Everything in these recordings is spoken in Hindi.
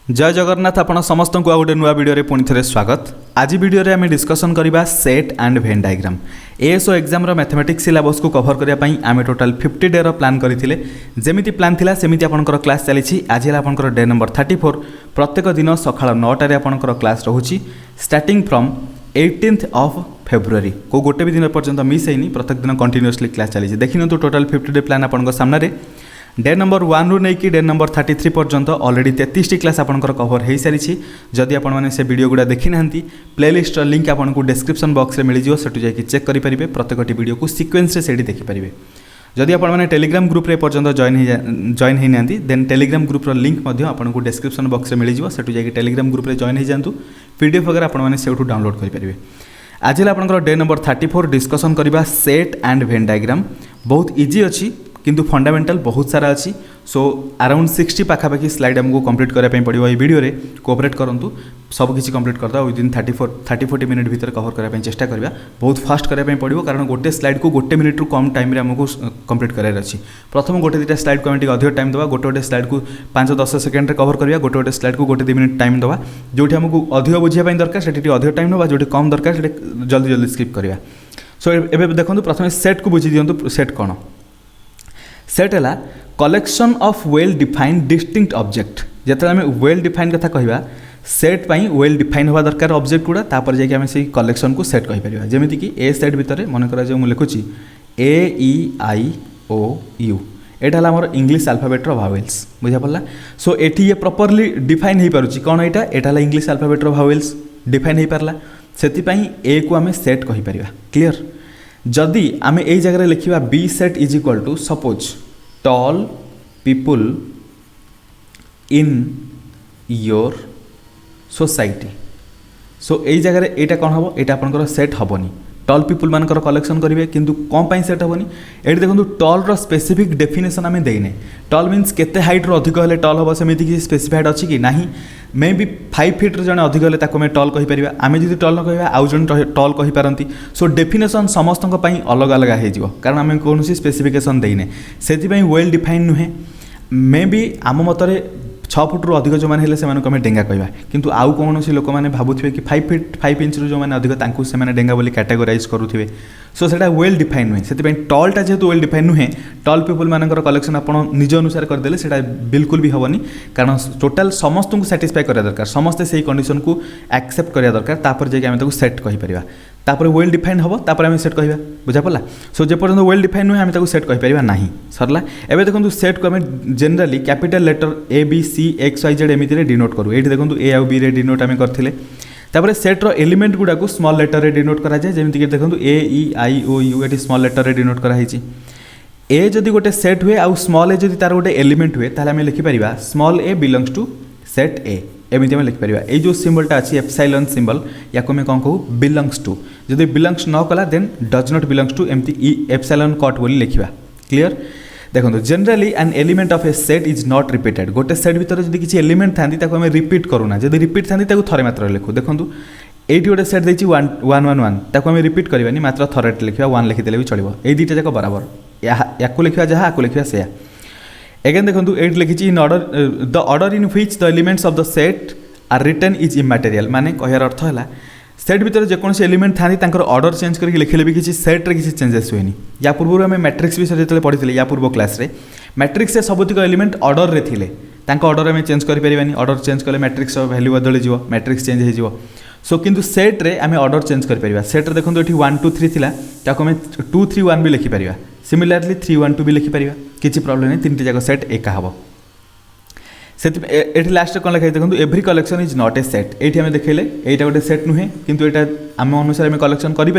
जय जगन्नाथ आपण समस्त को गोटे नुआ वीडियो पुणी थे स्वागत। आज वीडियो रे आम डिस्कसन करबा set and Venn diagram. ASO exam रो मैथमेटिक्स सिलेबस को कवर करबा पई आमे टोटल 50 डे रो प्लान करथिले। जेमिति प्लान थिला सेमिति आपनकर क्लास चलीछि। आज है आपनकर डे नंबर 34। प्रत्येक दिन सकाळ 9 रे आपनकर क्लास रहूछि starting from 18th of February को गोटे भी दिन पर्यंत मिस हैनी। प्रत्येक दिन कंटिन्यूअसली क्लास चलीछि। देखिनो तो टोटल 50 डे प्लान आपनकर सामने रे डे नंबर 1 रु नहीं डे नंबर 33 पर्यंत ऑलरेडी 33 क्लास आपनकर कवर हो सारी। जदि आपण मैंने से वीडियो गुड़ा देखी ना प्लेलिस्ट लिंक आपको डिस्क्रिप्शन बॉक्स में मिल जाए सेठू जाकि चेक करेंगे। प्रत्येक वीडियो को सीक्वेंस से देखिपारे। जदि आपण मैंने टेलीग्राम ग्रुप रे पर्यंत जॉइन होना देन टेलीग्राम ग्रुप लिंक आपको डिस्क्रिप्शन बॉक्स में मिल जाए सेठू जाकि टेलीग्राम ग्रुप रे जॉइन हो जातु। पीडीएफ वगैरह आपण मैंने सेठू डाउनलोड करेंगे। आज आपंकर डे नंबर 34 डिस्कसन करबा सेट एंड वेन डायग्राम। बहुत इजी अच्छी किंतु फंडामेंटल बहुत सारा अच्छी। सो अराउंड 60 पाखापाखि स्लाइड आमको कंप्लीट करने पड़ो। ये वीडियो रे कोऑपरेट करंतु सबकिछि कंप्लीट करदा विदिन 30-40 मिनट भीतर कवर करने चेष्टा करबा। बहुत फास्ट करने पड़ो कारण गोटे स्लाइड को गोटे मिनिट रु कम टाइम रे हमको कंप्लीट करार अच्छी। प्रथम गोटे दुटा स्लाइड को अधिक टाइम देवा। गोटे गोटे स्लाइड को 5-10 सेकेंड कवर करवा। गोटे गोटे स्लाइड को गोटे 2 मिनट टाइम देवा। जोटी हमको अधिक बुझापी दरकार से अधिक टाइम देवा। जो कम दरकार से जल्दी जल्दी स्किप करवा। सो एबे देखो प्रथम सेट को बुझी दियंतु। सेट कौन? सेट है collection of well defined distinct object. जिते आम वेल डिफाइंड कथा कहवा सेट पाई वेल डिफाइन हवा दरकार ऑब्जेक्ट गुड़ा तापर जाकि आम से कलेक्शन को सेट कहि परिबा। जेमिति कि ए सेट भितर मन करा जो मु लिखुची AEIOU एटा हला हमर इंग्लिश अल्फाबेट रो वावेल्स बुझा पड़ला। सो एठी ये प्रॉपर्ली डिफाइन हे पारुची कोन एटा हला इंग्लिश अल्फाबेट रो वावेल्स डिफाइन हे पारला। सेति पई ए को आम सेट कहि परिबा। क्लियर? जदि आम ए जगह लिखा B set is equal to suppose tall people in your society. So यही जगह यहाँ कौन हम यहाँ आपंकर सेट हेनी। टॉल पीपुल मानकर कलेक्शन करेंगे किंतु कौन पाई सेट हेनी। ये देखो टॉल रो स्पेसिफिक डेफिनेशन आम देने। टॉल मीन्स केते हाइट रो अधिक हेले टॉल हम सेमती किसी स्पेसिफाइड अच्छी कि नहीं। मे बी 5 फीट जड़े अधिक हेले ताको मैं टॉल कहीपर। आम जब टॉल न कह आउ जन टॉल कहीपारती। सो डेफिनेशन समस्त अलग अलग हो कारण आम कौन स्पेसिफिकेशन देने से वेल डिफाइन नुहे। मे बी आम मतरे 6 फुट रु अधिक जो मैंने से डेंगा कहवा किंतु आउ कौन सी लोक मैंने भावुवे कि 5 फीट 5 इंच जो मैंने अधिक से डेंगा बोली कैटेगोराइज करुवे। सो से वेल डिफाइन नुहे। से टॉलटा जेहेतु वेल डिफाइन नुहे टॉल पीपुल मानकर कलेक्शन आप निज अनुसार करदे से बिल्कुल भी हेनी कारण टोटाल समस्त को साटिस्फाई करा दरकार। समस्ते से कंडीशन को एक्सेप्ट करा दरकार तापर जाकि आम सेट कहीपर। तापर वेल डिफाइन हम तापर आम सेट कहवा बुझा पड़ा। सो जेपर्यंत वेल डिफाइन नुहे आम सेट कहीपर ना सरला। एवं देखो सेट को आम जनरली कैपिटल लेटर ABCXYZ एमती डिनोट करूँ। ये देखो A आउ B रे डिनोट आम करते। तापर सेट रो एलिमेंट गुड़ा को स्मॉल लेटर रे डिनोट करा जाए। जेमती कि देखो AEIOU ये स्मॉल लेटर रे डिनोट कराई। ए जदि गोटे सेट हुए आउ स्मॉल ए जदि तार गोटे एलिमेंट हुए ताहले आम लिखिपर small A belongs to set A एमती आम लिखिपर। ये जो सिंबलटा अच्छी एप्सिलॉन सिंबल या को कौन कहूँ बिलोंग्स टू। जदि बिलोंग्स न कला then does not belongs to एमती एप्सिलॉन कट बोली लिखा। क्लियर? देखो generally an element of A set is not repeated. गोटे सेट भीतर जब किसी एलिमेंट था आम रिपीट करूना। जब रिपीट था थरे मात्र लिखू। देखो ये गोटे सेट देखिए 1 1 1 1 ताको आम रिपीट करवानी मात्र थरे लिखा 1 लिखिदे भी चलो। ये दुईटा जाक बराबर या लिखा जहाँ या लिखा से। एगेन देखो ये लिखी in order the order in which the elements of the set are written is immaterial. माने कहर अर्थ है सेट भीतर जेकोसी एलिमेंट था ऑर्डर चेंज करके लिखले भी किसी सेट्रे किसी चेंजेस हुए। या पूर्व आम मैट्रिक्स विषय जो पढ़ी या पूर्व क्लास रे मैट्रिक्स से सबुतिक एलिमेंट ऑर्डर रे थिले ऑर्डर आम चेंज करें। ऑर्डर चेंज कले मैट्रिक्स वैल्यू बदल जाव मैट्रिक्स चेंज हो। सो किंतु सेट रे आम ऑर्डर चेंज कर सेट्रे देखो ये 1 2 3 थिला ताको आम 2 3 1 भी लिखिपर। सिमिलारली 3 1 2 भी लिखिपर। किसी प्रॉब्लम नहीं। 3टी जाक सेट एका हम से लास्ट कौन लिखाई देखो every collection is not a set. ये आम देखले यहाँ गोटे सेट नुहे किंतु यहाँ आम अनुसार आम कलेक्शन करें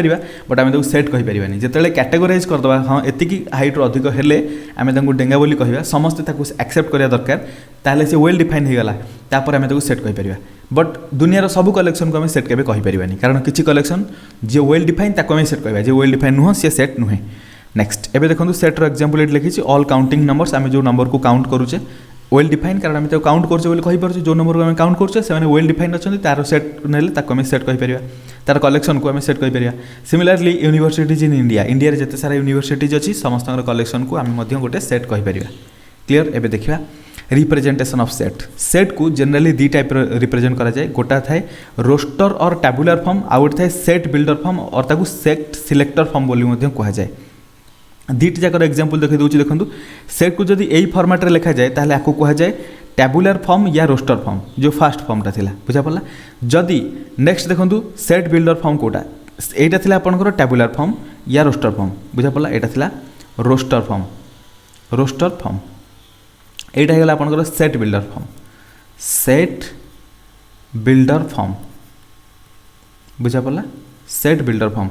बट आम सेट कहीपर। जिते कैटेगोराइज करदे हाँ एतिकी हाइट रो अधिक हेले आम डेंगा बोली कहवा समस्ते एक्सेप्ट करा दरकार ताहले से वेल डिफाइन होगला तापर आम सेट कहीपर। बट दुनिया सब कलेक्शन को आम सेट केबे कहीपर कारण किसी कलेक्शन जे वेल डिफाइन ताको आम सेट कहवा जे वेल डिफाइन नुह सी सेट नुहे। नेक्स्ट एबे देखो सेट्र एक्जाम्पल ये लिखी ऑल काउंटिंग नंबर्स। आम जो नंबर को काउंट करुचे वेल डिफाइन कारण आम काउंट करते जो नंबर को आम काउंट करते से वेल डिफाइन अच्छा तार सेट ना सेट कहीपर। तार कलेक्शन को आम सेट कहीपर। Similarly universities in India India जिते सारा यूनिवर्सिटीज अच्छी समस्त कलेक्शन को आम गोटे सेट कहीपर। क्लियर? एबे देखिए रिप्रेजेंटेशन ऑफ सेट सेट को जनरली दी टाइप रिप्रेजेंट करा जाए गोटा थाए रोस्टर और टैबुलर फॉर्म आउ गोटे थाए सेट बिल्डर फॉर्म और ताकू सेट सिलेक्टर फॉर्म बोली मध्य कहा जाए दीटी जाकर एग्जांपल देखि दूची देखंतु सेट को जदि एई फॉर्मेट रे लिखा जाए ताहले आकु कहा जाए टैबुलर फॉर्म या रोस्टर फॉर्म जो फर्स्ट फॉर्मटा थिला बुझा पड़ला जदि नेक्स्ट देखंतु सेट बिल्डर फॉर्म कोटा एटा थिला आपनकर टैबुलर फॉर्म या रोस्टर फॉर्म बुझा पड़ला एटा थिला रोस्टर फॉर्म एटा हेगला आपनकर सेट बिल्डर फॉर्म बुझा पड़ला सेट बिल्डर फॉर्म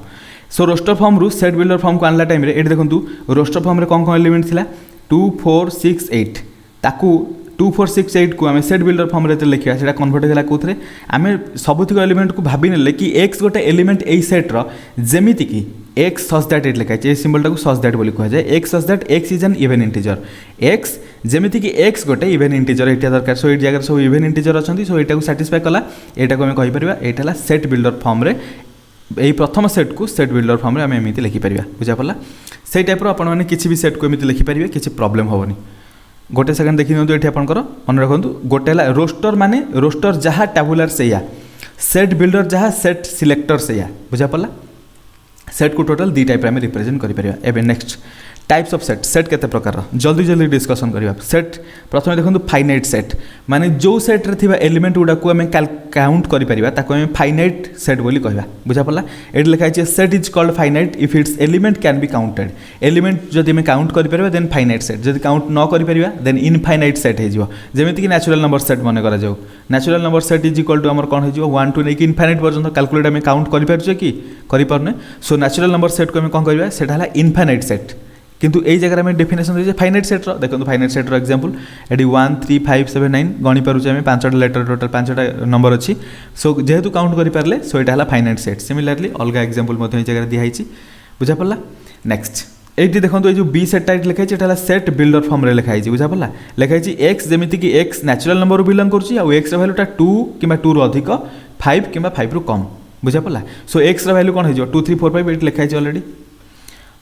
सो रोस्टर फॉर्म रु सेट बिल्डर फॉर्म को आनला टाइम रे एटी देखंतु रोस्टर फॉर्म रे कौन कौन एलिमेंट थिला 2 4 6 8 ताकू 2 4 6 8 को आम सेट बिल्डर फॉर्म रे लिखा से कन्वर्ट होगा कौन आम सबुतिक एलिमेंट को भाभी ने कि एक्स गोटे एलिमेंट ए सेट्र जमीती कि एक्स सच दैट एट लिखाई ए सिंबलटा को सच दैट बोली कहा जाए X such that X is an even integer X जमीती कि एक्स गोटे इवेन इंटीजर एटा दरकार सो ये जगह सब इवेन इंटीजर अच्छा सो यहाँ को साटिस्फाई कला यहाँ को आम कहीपर यहाँ सेट बिल्डर फॉर्म रे यही प्रथम सेट को सेट बिल्डर फॉर्म रे आम एमती लिखिपर बुझा पड़ा से टाइप आपने किसी भी सेट को एमती लिखिपर किसी प्रॉब्लम हेनी गोटे सेकेंड देखी दिखाँ ये आपंकर मन रखु गोटे रोस्टर माने रोस्टर जहाँ टैबुलर से सेट बिल्डर जहाँ सेट सिलेक्टर से बुझा पड़ा सेट को टोटल दी टाइप में रिप्रेजेंट करें नेक्स्ट टाइप्स ऑफ सेट केते प्रकार जल्दी जल्दी डिस्कसन करिया सेट प्रथम देखो फाइनाइट सेट माने जो सेट रे थिबा एलिमेंट गुडा को हमें काउंट करि परिबा ताको हमें फाइनाइट सेट बोली कहबा बुझा पड़ला एटी लिखा है set is called finite if its element can be counted element जदि हमें काउंट करि परिबा देन फाइनाइट सेट जदि काउंट न करि परिबा देन इनफाइनाइट सेट हे जिवो जेमिति कि नेचुरल नंबर सेट माने करा जाऊ natural number set is equal to हमर कोन हे जिवो 1 टू नेकी इनफाइनाइट पर्यंत कैलकुलेट हमें काउंट करि परछे कि करि परने सो नेचुरल नंबर सेट को हमें कोन करबा सेटा हला इनफाइनाइट सेट किंतु यही जगह में डेफिनेशन दे फाइनाइट सेट्र देखो फाइनाइट सेट्र एग्जांपल ये 1 3 5 7 9 गणी पारे आम 5टा लेटर टोटल 5टा नंबर अच्छी सो जेहेतु काउंट करें सो यहाँ फाइनाइट सेट सिमिलरली अलग एग्जांपल ये जगह दिखाई बुझा पड़ा नेक्स्ट ये देखो ये जो बी सेटा लिखाई है सेट बिल्डर फॉर्म रे लिखाई बुझा पड़ा लिखाई एक्स जमीती कि एक्स नेचुरल नंबर बिलंग कर एक्स वैल्यूटा 2 कि 2 रु अधिक 5 कि 5 रु कम बुझा पड़ा सो एक्स वैल्यू कौन हो 2 3 4 5 ये लिखाई अलरेडी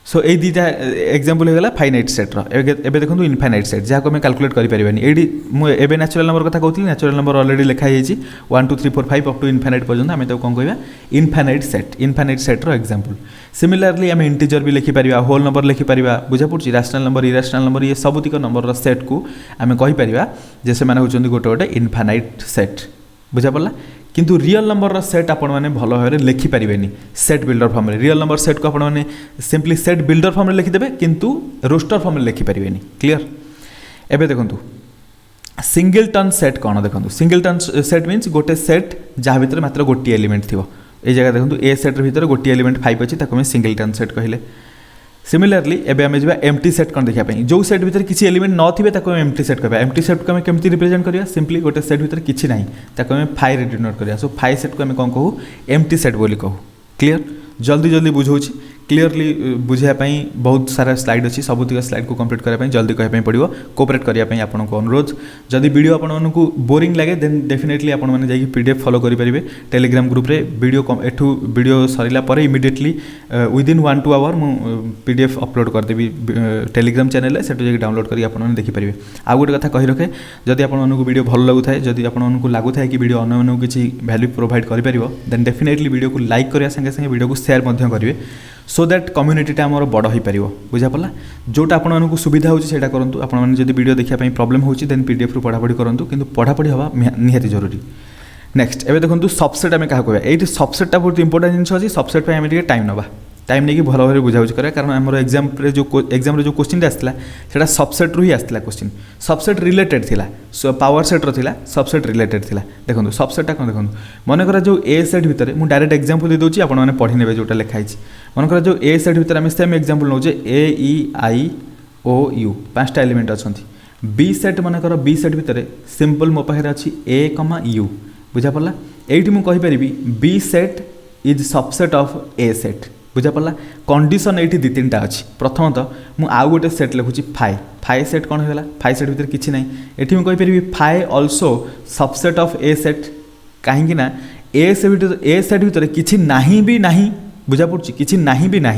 सो ये दीटा एग्जांपल होगा फाइनाइट सेट्र एबे देखो इनफाइनाइट सेट जहाँ को कैलकुलेट करें ये नेचुरल नंबर कथा कहती नेचुरल नंबर अलरेडी लिखाई 1 2 3 4 5 अप टू इनफाइनाइट पर्यंत आम कौन कहवा इनफाइनाइट सेट्र एग्जांपल सिमिलरली आम इंटीजर भी लिखिपर होल नंबर लिखिपर बुझा पड़ी रैशनल नंबर इरेशनल नंबर ये सबुतिक नंबर सेट को आम कहीपर जे से गोटे गोटे इनफाइनाइट सेट बुझा पड़ा किंतु रियल नंबर सेट आपण मैंने भल भाव में लिखिपारे सेट बिल्डर फॉर्म में रियल नंबर सेट को आपने सिंपली सेट बिल्डर फॉर्म में लिखिदेवे किंतु रोस्टर फॉर्म में लिखिपारे क्लियर एबे देखंतु सिंगलटन सेट कौन देखो सिंगलटन सेट मीन्स गोटे सेट जहाँ भीतर मात्र गोटे एलिमेंट थी ये जगह देखो ए सेट भीतर गोटे एलिमेंट 5 अच्छी ताको सिंगलटन सेट कहले सिमिलरली एबे आम जा एम्प्टी सेट कौन देखा जो सेट भीतर किसी एलिमेंट न थे एम्प्टी सेट कहवा एम्प्टी सेट को केमती रिप्रेजेंट करिया सिंपली गोटे सेट भीतर किसी ना ताको आम 5 रे डिनोट करिया सो 5 सेट को आम कौन कहू एम्प्टी सेट बोली कहू क्लियर जल्दी जल्दी बुझाऊँ क्लीयरली बुझापी बहुत सारा स्लाइड अच्छी सबुतिक स्लाइड को कंप्लीट करने जल्दी कहना पड़ो कोऑपरेट करने आपको अनुरोध जदि वीडियो आपको बोरिंग लगे देन डेफिनेटली आप पीडीएफ फॉलो करेंगे टेलीग्राम ग्रुप रे वीडियो एठू वीडियो सरिला पर इमिडिएटली विदिन 1-2 आवर मु पीडीएफ अपलोड करदेवी टेलीग्राम चैनल से डाउनलोड करके आप देखिपारे आ गोटे कथा कही रखे जदि आपको वीडियो भल लगुए जदि आपको लगुए कि वीडियो अन्य किसी वैल्यू प्रोवाइड कर देन डेफिनेटली वीडियो को लाइक करने संगे संगे वीडियो को शेयर करेंगे सो दैट कम्युनिटीटा आमर बड़ हो पार बुझा पड़ा जोटा आपको सुविधा होता करूँ आपने जब वीडियो देखा प्रोब्लेम होची देन पीडीएफ रु पढ़ापढ़ी करूँ कि पढ़ापढ़ी हवा निहाती जरूरी नेक्स्ट एबे देखो सबसेट आम क्या कहवा ये सबसेटा बहुत इंपोर्टेंट जिनिस अच्छी सबसेट आम टाइम नवा टाइम नहीं भल भाव बुझाबुझी करा कारण आम एग्जाम जो क्वेश्चन आसला से सबसेट रु ही आसला क्वेश्चन सबसेट रिलेटेड थिला पावर सेट्र थिला सबसेट रिलेटेड थिला देखो सबसेटा कौन देखो मन करा जो ए सेट भितर मु डायरेक्ट एग्जांपल दे दूची आपण माने पढ़ी नेबे जोटा लिखाई मन करा जो ए सेट भितर आम सेम एग्जांपल नौचे A E I O U 5टा एलिमेंट अछंती बी सेट मन कर बी सेट भितर सिंपल मो पाखे अछि ए कमा यू बुझा पड़ला एठी मु कहि परिबी B set is subset of A set बुझा पड़ा कंडीशन ये 2-3टा अच्छी प्रथमतः मुझे आउ गोटे सेट लिखुची फाइ सेट कौन होगा फाइ सेट भितर किसी ना ये मुझे कहीपरि phi also subset of A set कहीं ए सेट भितर किसी ना भी ना बुझा पड़ी किसी ना भी ना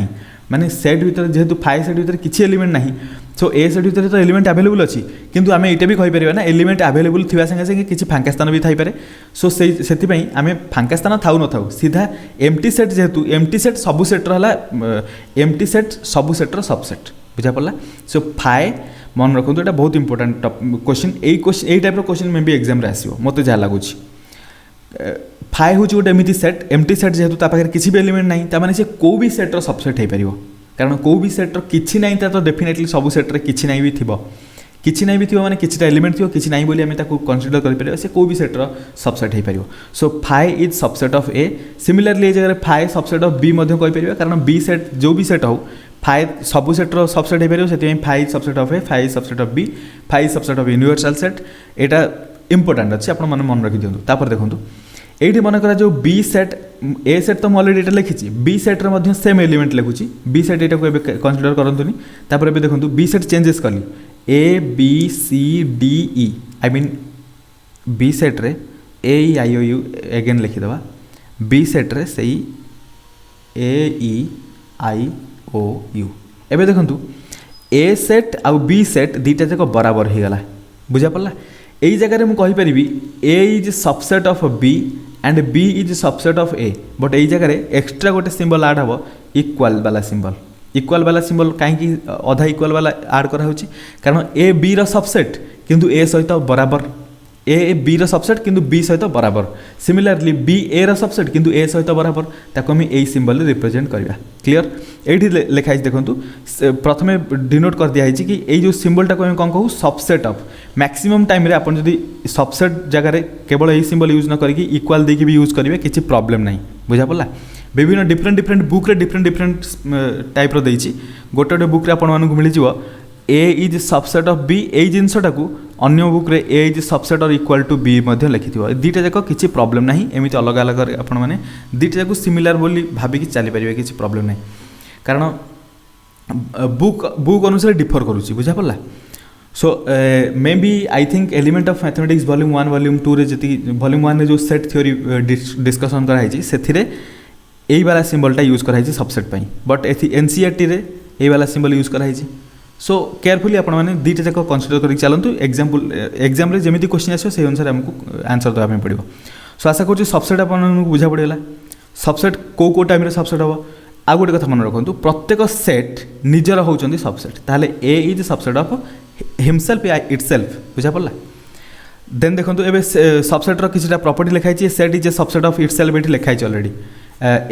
माने सेट भितर जेहेतु फाइ सेट भितर किसी एलिमेंट नहीं सो ए सेट भितर तो एलिमेंट अवेलेबल अच्छी किंतु आम ये भी कहीपर ना एलिमेंट अवेलेबल थी संगे संगे किसी फांका स्थान भी थाईपे सो से आम फांका स्थान थाऊ न थाऊ सीधा एम्प्टी सेट जेहेतु एम्प्टी सेट सबू सेट्र है एम्प्टी सेट सबू सेट्र सबसेट बुझा पड़ा सो फाए मन रखु ये बहुत इंपोर्टेंट क्वेश्चन यही टाइप क्वेश्चन मे भी एग्जाम आसो मत जहाँ लगुच फाए हूँ गोटे एमती सेट एम्प्टी सेट जेहेतु पाखे किसी भी एलिमेंट नहीं ताने से कौ भी सेट्र सबसेट हो पार कारण कौ भी सेट्र किसी ना तो डेफिनेटली सबू सेट्रे किसी ना भी थी किसी ना भी थी माने किसी एलिमेंट थी किसी ना बोली आम कनसीडर कर से कौ भी सेट्र सबसेट हो पार सो फाए is subset of A similarly ये जगह फाए सबसेट ऑफ बी कहीपर कारण बी सेट जो भी सेट हो फाइ सबू सेट्र सबसेट हो पार से phi subset of A phi subset of B phi subset of universal set यहाँ इंपोर्टेंट अच्छे आप मन रखी दिखाँ तापर देखूँ ये मन करा जो बी सेट ए सेट तो मुझे ऑलरेडी लिखी बी सेट्रे सेम एलिमेंट लिखुची बी सेट यहाँ कनसीडर करतुनि तापर देखो बी सेट चेंजेस कली A B C D E I mean B सेट्रे A I O U again लिखिदे बी सेट्रे say A E I O U एबे देखंतु ए सेट आउ बी सेट दीटा जाक बराबर हो गला बुझा पड़ला यही जगह मुझे कहीपरि A is subset of B and B is subset of A but यही जगह एक्सट्रा गोटे सिंबल आड हम इक्वाल वाला सिंबल कहीं अधा इक्वाल वाला आड करा कारण ए बी रो सबसेट किंतु ए सहित बराबर ए बी रो सबसेट किंतु बी सहित बराबर सिमिलरली बी ए रो सबसेट किंतु ए सहित बराबर ताको हम यही सिंबल रिप्रेजेंट करवा क्लियर ये लिखाई देखूँ प्रथम डिनोट कर दिखाई कि यही जो सिंबलटा को कौन कहूँ सबसेट ऑफ मैक्सिमम टाइम रे आपन जदि सबसेट जगह केवल यही सिंबल यूज न करके इक्वाल देकी भी यूज करेंगे किसी प्रॉब्लम नहीं बुझा पड़ा विभिन्न डिफरेंट बुक रे डिफरेंट टाइप रो देइछि गोटे गोटे बुक रे आपन मानकु मिलि जिवो ए इज सबसेट ऑफ बी ए जिनसटा को अन्य बुक रे ए इज सबसेट और इक्वाल टू बी मध्य लिखिथिबो दीटा जाक किसी प्रॉब्लम नहीं एमिति अलग अलग आपन माने दीटा जाक सिमिलर बोली भाबिकी चली परिबे किसी प्रॉब्लम नहीं कारण बुक अनुसार डिफर करुच्ची बुझा पड़ा so may be I think element of mathematics volume 1 volume 2 रे जति वॉल्यूम 1 रे जो सेट थ्योरी डिस्कशन कराई से यही वाला सिंबलटा यूज कराई सबसेट बट एनसीईआरटी रे यही वाला सिंबल यूज कराई सो केयरफुली आपण मैंने दीटा जाक कनसीडर कर चलतु एग्जाम रे जमी क्वेश्चन आसो से अनुसार आमको आंसर देवाई पड़ो सो आशा करूँ सबसेट आप बुझा पड़ेगा सबसेट कौ टाइम रे सबसेट हम आ गोटे कथा मन रखु प्रत्येक सेट निजर होउचंदी सबसेट ताहले A is subset of himself या इटसेल्फ बुझा पड़ला देन देखो एबे सबसेट रो किछटा प्रॉपर्टी लिखाई set is a subset of itself एठी लिखाई already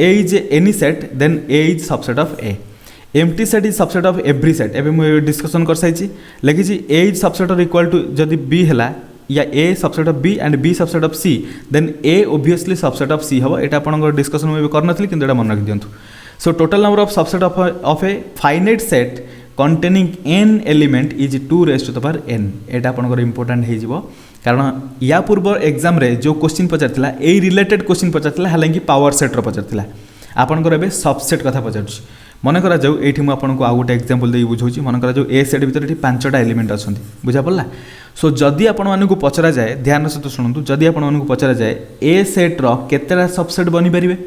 A is any set then A is subset of A empty set is subset of every set एबे मु डिस्कशन कर साइछि लिखी A is subset of equal to जदि बी हैला या A subset of B and B subset of C then A obviously subset of C हम एटा आपन डिस्कशन में कर नथली किंतु एटा मन रख दियंतु so total number of subset of a finite set containing N element is 2 raise to the power N एटा आपन इंपोर्टेंट हो कारण या पूर्व एग्जाम रे जो क्वेश्चन पचारथिला ए रिलेटेड क्वेश्चन पचारथिला हालांकि पावर सेट रो पचारथिला आपनकर एबे सबसेट कथा पचारछि मन करा जाऊ एठी मु आपनको आ गोटे एग्जांपल दे बुझौछि मन करा जाऊ ए सेट भीतर एठी 5टा एलिमेंट अछंती बुझा पड़ला सो जदि आपण मानकु पचरा जाए ध्यान सहित शुणु जदि आपण मानकु पचरा जाए ए सेट रो केतेटा सबसेट बनि परिबे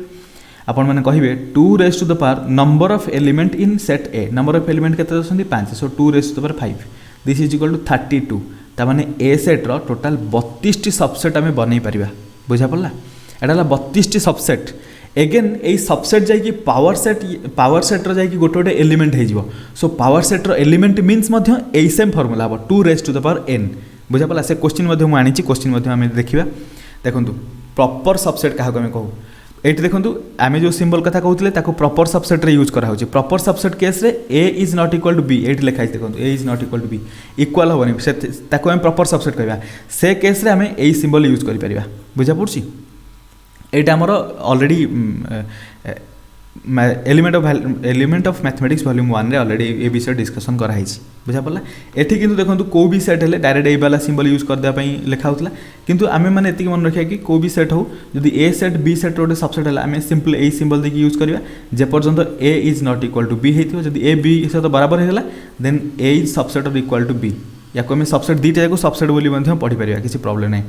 आपण माने कहिबे 2 raise to the power number of element in set A number of element केते अछंती 5 so 2 raise to the power 5 this is equal to 32 ता माने ए सेट रो टोटल 32 टी सबसेट आमे बनै परिबा बुझा पड़ला एडाला 32 टी सबसेट एगेन यही सबसेट जाइए पावर सेट रो जाइए गोटे गोटे एलिमेंट हो सो पावर सेट रो एलिमेंट मीन्स यही सेम फर्मूला हम 2 रेज़ टू द पावर एन बुझा पड़ा से क्वेश्चन मुझे क्वेश्चन आम देखा देखो प्रॉपर सबसेट क्या कहूँ ये देखो आम जो सिंबल कथा कहते प्रॉपर सबसेट रे यूज करा प्रॉपर सबसेट केस रे A is not equal to B ये लिखाई देखो A is not equal to B equal हेनी से प्रॉपर सबसेट कहवा से केस रे आम यही सिंबल यूज कर बुझा पड़ी एटा हमर already element of mathematics volume 1 रे ऑलरेडी ए विषय डिस्कशन कराई बुझा पड़ला एठी किंतु देखंतु को भी सेट हेले डायरेक्ट ए वाला सिंबल यूज कर दे पई लिखा होतला किंतु आमे माने एतिक मन रखिया कि को भी सेट हो जदि ए सेट बी सेट रोटे सबसेट हेला आमे सिंपल ए सिंबल देकी यूज करबा जे पर्यंत A is not equal to B हेतियो जदि ए बी से तो बराबर हेला then A is subset of equal to B या को आमे सबसेट दीटा को सबसेट बोली मध्ये पढ़ी परिया किसी प्रॉब्लम नहीं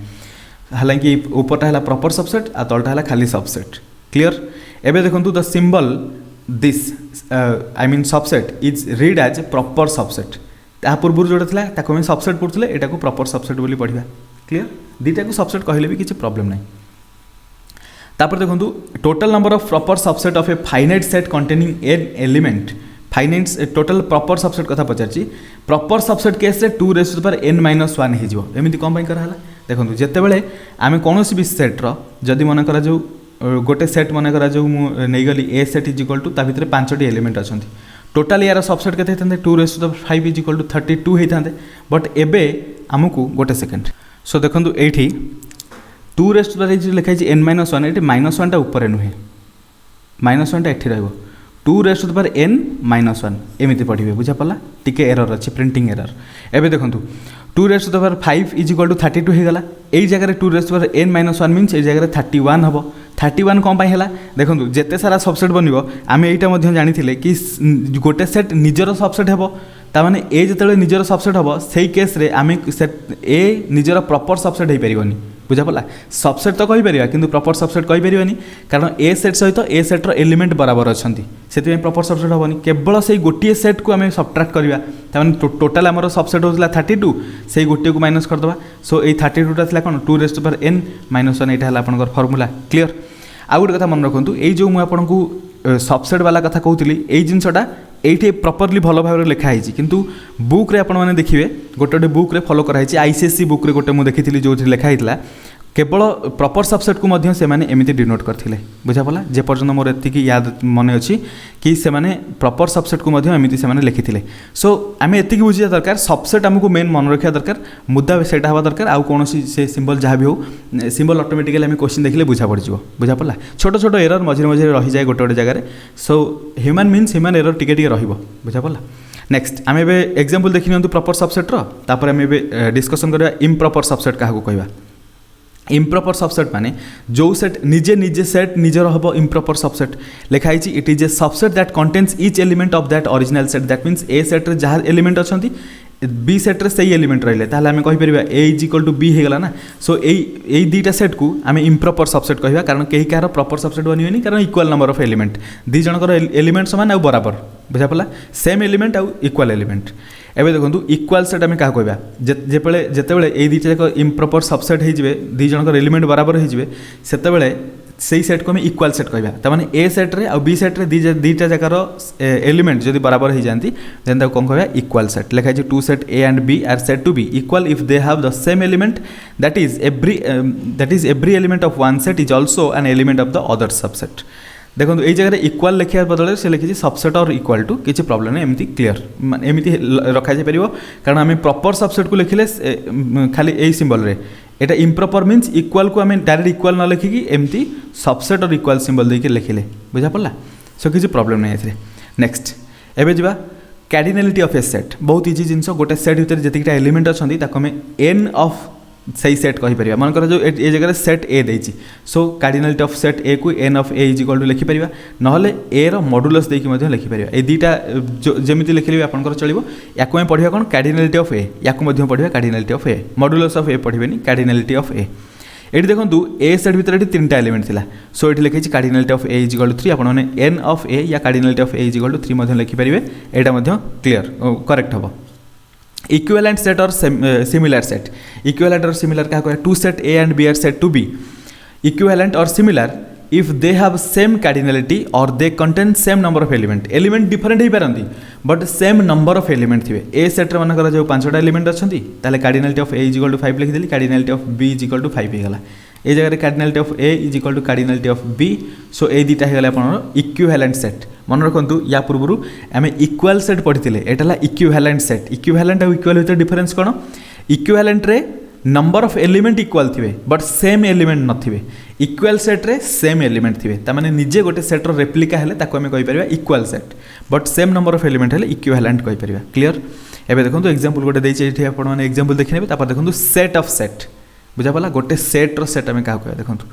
हालांकि ऊपरटा है प्रॉपर सबसेट आ तलटा है खाली सबसेट क्लियर एबे देखंतु the symbol this I mean subset is read as proper subset ता पूर्व जोटा थिला ताको हम सबसेट पढ़ुले एटा को प्रॉपर सबसेट बोली पढ़िबा क्लियर दीटा को सबसेट कहले भी किसी प्रॉब्लम नहीं तापर देखंतु total number of proper subset of a finite set containing N element finite total proper subset कथा पचारची प्रॉपर सबसेट केस रे 2 raise to the power n - 1 हे जिवो एमिति कोन पई करा हला देखंतु जते बेले आमे कोनोसी भी सेट रो जदी मन करा जो गोटे सेट मन करा जो मु नै गली A set is equal to ता भितरे 5टी एलिमेंट अछंती टोटल यार सबसेट केते हेतंते 2 raise to the 5 is equal to 32 हेतांते बट एबे हमकु गोटे सेकंड सो देखंतु एठी 2 रेज टू द रेज लिखाई छी n - 1 एठी -1 टा ऊपर नुहे -1 टा एठी रहबो 2 raise to the power n - 1 एमिति पढ़िबे बुझा पला टिके एरर अछि प्रिंटिंग एरर एबे देखंतु 2 raise to the power 5 is equal to 32 हे गला एई जगह रे 2 raise to the power n - 1 means एई जगह रे 31 हबो 31 कोन पई हला देखंतु जेते सारा सबसेट बनिबो आमे एइटा मध्ये जानिथिले कि गोटे सेट निजर सबसेट हेबो ता माने ए जतेले निजर सबसेट हबो सेई केस रे आमे सेट ए निजर प्रॉपर सबसेट हे परिबोनी बुझा पला सबसेट तो कहि परिबा किंतु प्रॉपर सबसेट कहि परिबानी कारण ए सेट सहित ए सेट रो एलिमेंट बराबर अछंती सेति प्रॉपर सबसेट हबोनी केवल सेई गोटिए सेट को आमे सबट्रैक्ट करबा ता माने टोटल हमर सबसेट होतला 32 सेई गोटिए को माइनस कर दबा सो एई 32 टा थिला कोन 2 रेज टू पावर n - 1 एटा हला आपनकर फार्मूला क्लियर आ गोटे कथा मन रखंतु एई जो मु आपनकू सबसेट वाला कथा कहूली एई जिनसटा एइठे प्रॉपर्ली भलो भाव लिखा है किंतु बुक रे आपण माने देखिबे गोटे गोटे बुक रे फॉलो करा है आईसीएससी बुक रे गोटे मु देखिथिली जो लिखा हितला केवल प्रॉपर सबसेट को मध्य से माने एमिति डिनोट करथिले बुझा पला जे पर्यंत मोर एतिकी याद मने अछि कि से माने प्रॉपर सबसेट को मध्य एमिति से माने लिखिथिले सो आमे एतिकी बुझिया दरकार सबसेट हमकु मेन मन रखिया दरकार मुद्दा सेटा हवा दरकार आ कोनोसी से सिंबल जहा भी हो सिंबल ऑटोमेटिकली आमे क्वेश्चन देखिले बुझा पड़ जिवो बुझा पला छोटो छोटो एरर मझिरे मझिरे रहि जाय गोटे गोटे जगह रे so human means human error टिके टिके रहिबो बुझा पला नेक्स्ट आमे बे एग्जांपल देखि नियंतु प्रॉपर सबसेट रो तापर आमे बे डिस्कशन करबा इम्प्रॉपर सबसेट काहा को कहबा इम्प्रॉपर सबसेट माने जो सेट निजे निजे सेट निजर हबो इम्प्रॉपर सबसेट लिखाई छी it is a subset that contains each element of that original set that means A set रे जहा एलिमेंट अछंती बी सेट रे सही एलिमेंट रहिले ताले हमें कहि परिबा a is equal to b हे गला ना सो एई दीटा सेट को हमें इम्प्रॉपर सबसेट कहबा कारण केही कार प्रॉपर सबसेट बनियोनी कारण इक्वल नंबर ऑफ एलिमेंट दी जनकर एलिमेंट समान आ बराबर बुझा पला सेम एलिमेंट आ इक्वल एलिमेंट एबे देखंतु इक्वल सेट हमें का कहबा जेतेबेले एई दीटा जाक इम्प्रॉपर सबसेट हे जिवे दी जनकर एलिमेंट बराबर हे जिवे सेतेबेले सही सेट को हमें इक्वल सेट कहबा त माने ए सेट रे आ बी सेट रे दीटा जाकर एलिमेंट जदी बराबर हे जानती देन ता कोन कहबा इक्वल सेट लिखा छै two set A and B are said to B equal if they have the same element that is every element of one set is also an element of the other subset देखो ये जगह इक्वल लिखा बदल से लिखी सबसेट और इक्वल टू किसी प्रॉब्लम नहीं एमती क्लियर एमती रखा जापर कारण आम प्रॉपर सबसेट को लिखिले खाली यही सिंबल रे एटा इम्प्रॉपर मीन्स इक्वल को आम डायरेक्ट इक्वल न लिखिकी एमती सबसेट और इक्वल सिंबल देके लिखिले बुझा पड़ा सो किसी प्रॉब्लम नहीं है नेक्स्ट एबे जिबा कार्डिनलिटी ऑफ ए सेट बहुत इजी जिनस गोटे सेट भितर जतिकटा एलिमेंट अच्छी ताको एन ऑफ सही सेट कहीपर मन कर जो ये जगह सेट ए देती so cardinality of set A को N of A is equal to लिखिपर ना ए मॉड्यूलस देकी लिखिपर ये दुईटा जमी लिखिले आपंकर चलो या पढ़ा कौन कार्डिनलिटी ऑफ ए या पढ़ा cardinality of A modulus of A पढ़ेनि कार्डिनलिटी ऑफ ए ये देखो ए सेट भर तीन टा एलिमेंट थिला सो ये लिखी cardinality of A is equal to 3 आपने एन ऑफ ए या cardinality of A is equal to 3 लिखिपर यहाँ क्लीयर करेक्ट हम इक्विवेलेंट सेट और सिमिलर सेट इक्विवेलेंट और सिमिलर क्या कहते two set A and B are said to be equivalent और similar if they have same cardinality और they contain same number of element different हो पारती but same number of element थे ए सेट्रे मन जो 5टा एलिमेंट अच्छी cardinality of A is equal to 5 लिखिदेली cardinality of B is equal to 5 होगा ये जगह cardinality of A is equal to cardinality of B so ये दुटा होगा आप इक्विवेलेंट सेट मन रखु या पूर्व आम इक्वल सेट पढ़ी एटा इक्विवेलेंट सेट इक्विवेलेंट और इक्वल भीतर डिफरेंस कौन इक्विवेलेंट रे नंबर ऑफ एलिमेंट इक्वल थे बट सेम एलिमेंट नथिबे इक्वल सेट रे सेम एलिमेंट थे तामाने निजे गोटे सेट रो रेप्लिका हेले ताको आमे कहि परिबा equal set but same number of element हेले इक्विवेलेंट कहि परिबा क्लियर एबे देखंतु एग्जांपल गोटे देछि एठी आपण माने एग्जांपल देखि नेबे तापर देखंतु सेट ऑफ सेट बुझा पला गोटे सेट रो सेट आमे का कहबा देखंतु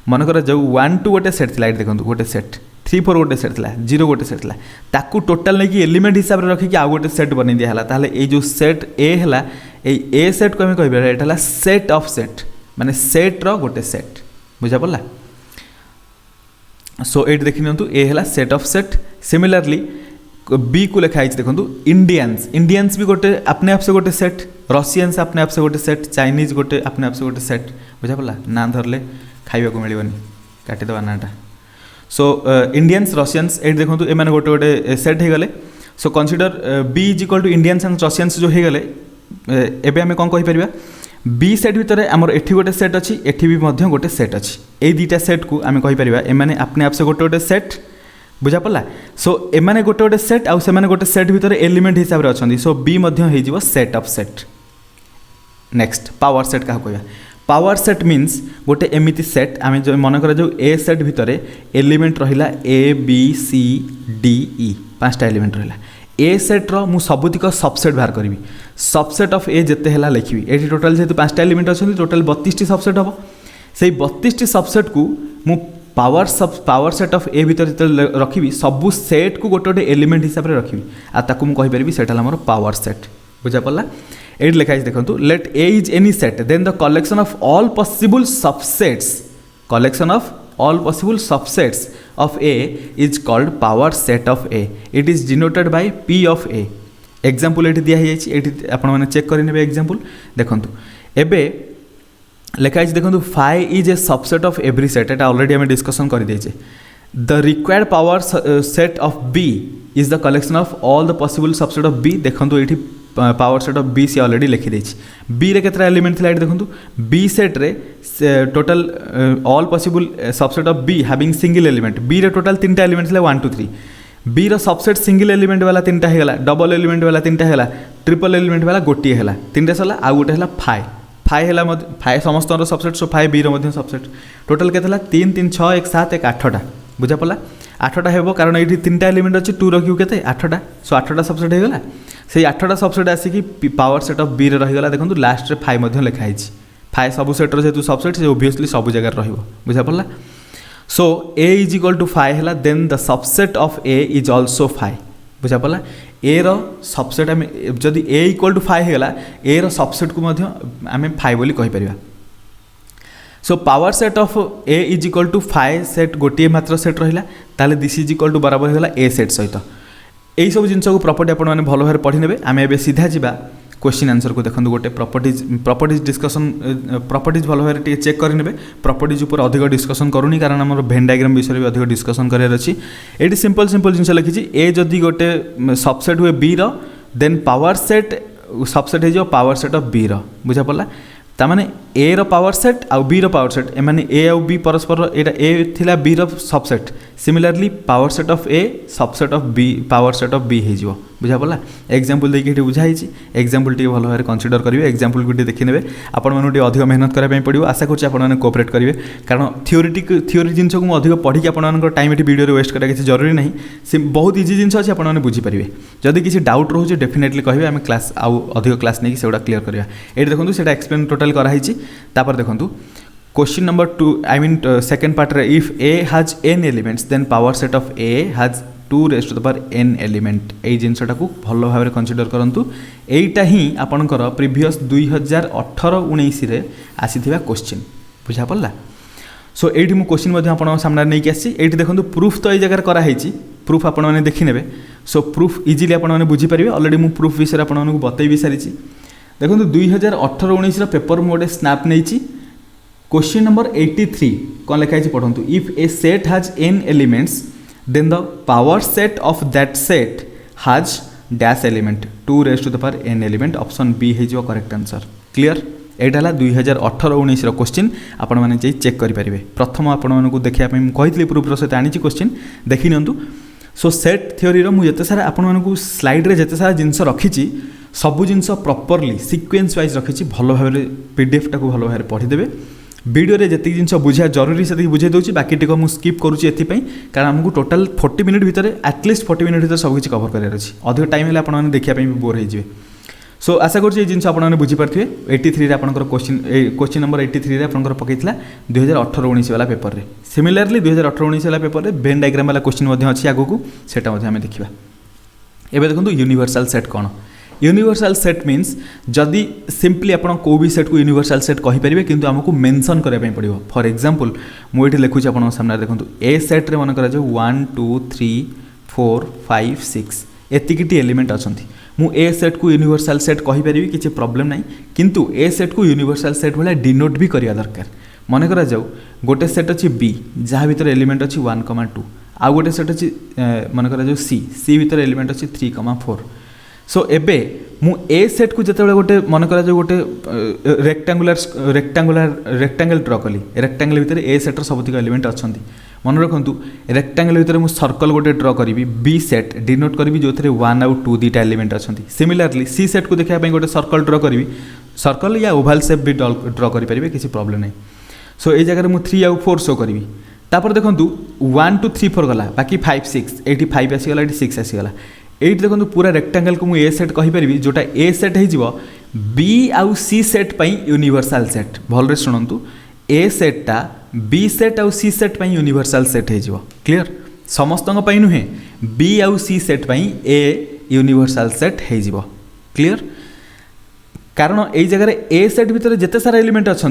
मन कर जो 1 2 गोटे सेट थिला देखंतु गोटे सेट 3 4 गोटे सेट थिला 0 गोटे सेट थिला ताकू टोटल नै कि एलिमेंट हिसाब रे रखि कि आ गोटे सेट बनै दिया हला ताले ए जो सेट ए हला ए सेट को आमे कहबा एटा हला सेट ऑफ सेट माने सेट रो गोटे सेट बुझा पला सो एट देखि नियंतु ए हला set of set similarly B को लिखाई देखो इंडियंस इंडियंस भी गोटे अपने आप से गोटे सेट रशियंस अपने आप से गोटे सेट चाइनीज गोटे अपने आप से गोटे सेट बुझा पड़ा ना धरले खाइबा को मिलबनी काटिदेवा नाटा सो इंडियंस रशियंस ये देखो ये गोटे गोटे सेट हो गले so consider B is equal to Indians and Russians जो हो गले एबे आम कौन कहीपर बी सेट भितर आमर एठी गोटे सेट अच्छी एठी भी मध्य गोटे सेट अच्छी ये दुईटा सेट को आम कहीपर एमाने अपने आप से गोटे गोटे सेट बुझा पड़ा सो एमाने गोटे गोटे सेट आउ से गोटे सेट भितर एलिमेंट हिसाब से अच्छा सो बी हो set of set next power set क्या कहवा पावर सेट मीन्स गोटे एमिति सेट आम जो मन कर जो ए सेट भितर एलिमेंट रहा A B C D E पांचटा एलिमेंट रहा ए सेट्र मु सबुतिक सबसेट बाहर करी सबसेट ऑफ ए जिते है लिखी ये टोटाल जेहतु पांचटा एलिमेंट अच्छे टोटाल 32 सबसेट हम से 32 सबसेट को मु पावर सेट ऑफ ए भीतर जो रखी सबू सेट को गोटे गोटे एलिमेंट हिसाब से रखी आताकू मुझे कहीपरि से पावर सेट बुझा पड़ा ये लिखाई देखो let A is any set then the collection of all possible subsets collection of all possible subsets of A is called power set of A. It is denoted by P of A. Example एठी दिया है एठी आपण माने चेक करि नेबे एग्जांपल देखंतु एबे लेखा अछि देखंतु phi is a subset of every set Etah already हम डिस्कशन करि दैछे the required power set of B is the collection of all the possible subset of B देखंतु एठी power set of B see already लिखी देछि बी रे केतरा एलिमेंट थिला एठी देखंतु बी सेट रे total all possible subset of B having single element B रे टोटल तीनटा एलिमेंट थिला 1 2 3 बी रो सबसेट सिंगल एलिमेंट वाला तीनटा हेला डबल एलिमेंट वाला तीनटा हेला ट्रिपल एलिमेंट वाला गोटी हेला तीनटा सला आ गोटे हेला फाइ फाइ हेला फाइ समस्त रो सबसेट सो फाइ बी रो मध्ये सबसेट टोटल केतला 3 3 6 1 7 1 8टा बुझा पला 8टा हेबो कारण एठी तीनटा एलिमेंट अछि 2 रखिउ केते 8टा सो 8टा सबसेट हेगला से 8टा सबसेट आसिकी पावर सेट ऑफ बी रे रहीगला देखंतु लास्ट रे फाइ मध्ये लिखा हिची फाइ सब सेट रो जेतु सबसेट से ऑब्वियसली सब जगह रहिबो बुझा पड़ला so A is equal to phi हैला then the subset of A is also phi बुझा पड़ला ए रो सबसेट आम जदि ए इक्वल टू फाइ हैला ए रो सबसेट को मध्ये आम फाइ बोली कहि परिबा so power set of A is equal to phi set गोटे मात्र सेट रहिला ताले दिस इज इक्वल टू बराबर हैला ए सेट सहित यही सब जिनस को प्रॉपर्टी आपण माने भलो भाबे पढ़ी नेबे आमे एबे सीधा जिबा क्वेश्चन आंसर को देखंतु गोटे प्रॉपर्टीज डिस्कशन प्रॉपर्टीज भलो भाबे टिके चेक करि नेबे प्रॉपर्टीज ऊपर अधिक डिस्कशन करूनी कारण हमर वेन डायग्राम विषय भी अधिक डिस्कशन करियर अछि एटी सिंपल जिनस लिखिछि ए जदी गोटे सबसेट हुए बी रो देन पावर सेट सबसेट हे जो पावर सेट ऑफ बी रो बुझा पड़ला तामाने ए रो पावर सेट आउ बी रो पावर सेट एमाने ए आउ बी परस्पर एटा ए थिला बी रो subset similarly power set of A subset of B power set of B हे जिवो बुझा पड़ला एग्जांपल देके एठी बुझा हिची एग्जांपल टी भलो भाबे कंसीडर करिवे एग्जांपल गुटी देखि नेबे आपण मानु टी अधिक मेहनत करा पई पडियो आशा करछि आपण माने कोऑपरेट करिवे कारण थ्योरी जिंस को अधिक पढ़ी के आपण मानकर टाइम एठी वीडियो रे वेस्ट करा किछि जरूरी नहीं से बहुत इजी जिंस अछि आपण माने बुझी परिवे जदि किछि डाउट रहउछि डेफिनेटली कहिवे हम क्लास आउ अधिक क्लास नै कि सेडा क्लियर करिया एठी देखंतु सेटा एक्सप्लेन टोटल करा हिची तापर देखंतु question number 2 I mean second part रे if A has n elements then power set of A has 2 raised to the power n element ए जिनसटा को भलो भाबरे कंसीडर करंतु एटा ही आपनकर प्रीवियस 2018-19 रे आसीथिबा क्वेश्चन बुझा पड़ला सो एठी मु क्वेश्चन मध्ये आपन सामने नै कि आसी एठी देखंतु प्रूफ तो ए जगह करा हेची प्रूफ आपन माने देखि नेबे सो प्रूफ इजीली आपन माने बुझी परिबे ऑलरेडी मु प्रूफ विषय आपन माने बतै भी सारिची देखंतु 2018-19 रो पेपर मु गोटे स्नैप नैची क्वेश्चन नंबर 83 कौन लिखा है पढ़ंतु if A set has n elements then the power set of that set has dash element 2 raised to the power n element option B है जो करेक्ट आंसर क्लियर एटा हला 2018-19 रो क्वेश्चन आपण माने जे चेक करि परिबे प्रथम आपण मानकु देखिया पई कहितली प्रूफ रो सहित आनिची क्वेश्चन देखि नंतु सो सेट थ्योरी रो मु जते सारा आपण मानकु स्लाइड रे जते सारा जिंस रखिची सबु जिंस प्रॉपर्ली सीक्वेंस वाइज रखिची भलो भाबरे पीडीएफ टाको भलो भाबरे पढि देबे वीडियो रे जति जिंस बुझा जरूरी से बुझे दोची बाकी टिको मु स्किप करूची एथि पई कारण हमकु टोटल 40 मिनिट भितरे एटलीस्ट 40 मिनिट भितर सब किछि कवर करियर अछि अधिक टाइम हेले आपण माने देखिया पई बोर हे जिवे सो आशा करछि ए जिंस आपण माने बुझी परथिबे 83 रे आपनकर क्वेश्चन नंबर 83 रे आपनकर पकेइतला 2018-19 वाला पेपर रे सिमिलरली 2018-19 वाला पेपर रे वेन डायग्राम वाला क्वेश्चन मध्ये अछि आगु को सेटा मध्ये हम देखिबा एबे देखंतु यूनिवर्सल सेट कोन यूनिवर्सल सेट मीन्स जदि सिंपली आपण को भी सेट को यूनिवर्सल सेट कहि परिबे किंतु हमकु मेंशन करे पई पड़िबो फॉर एग्जांपल मु एठी लिखुची आपण सामने देखंतु ए सेट रे मन करा जो 1 2 3 4 5 6 एतिकिटी एलिमेंट अछंती मु ए सेट को यूनिवर्सल सेट कहि परिबी किछि प्रॉब्लम नाही किंतु ए सेट को यूनिवर्सल सेट भला डिनोट भी करिया दरकार मन करा जाऊ गोटे सेट अछि बी जहाँ भीतर एलिमेंट अछि 1,2 आ गोटे सेट अछि मन करा जाऊ सी भीतर एलिमेंट अछि 3,4 सो एबे मु ए सेट को जते गोटे मन करा जाऊ गोटे रेक्टांगल ड्रा कली रेक्टांगल भीतर ए सेट र सबतिक एलिमेंट अछंती मन रखंतु रेक्टांगल भीतर मु सर्कल गोटे ड्रा करी बी सेट डिनोट करी जो 1 आउ 2 दीटा एलिमेंट अछंती सिमिलरली सी सेट को देखा गोटे सर्कल ड्रा करी सर्कल या ओवल शेप भी ड्रा करि परिबे किसी प्रॉब्लम नहीं सो ए जगह मु 3 आउ 4 शो करी तापर देखंतु 1 2 3 4 गला बाकी 5 6 एटी 5 आसी गला एटी 6 आसी गला एट देखो पूरा रेक्टांगल को मुझे ए सेट कहीपरि जोटा ए सेट हो बी आउ सी सेट पई यूनिवर्सल सेट भलरे शुणु ए सेटा बी सेट आउ सी सेट पई यूनिवर्सल सेट हो क्लियर समस्त नुहे बी आउ सी सेट पई ए यूनिवर्सल सेट हो क्लियर कारण यही जगह ए सेट भितर जिते सारा एलिमेंट अच्छा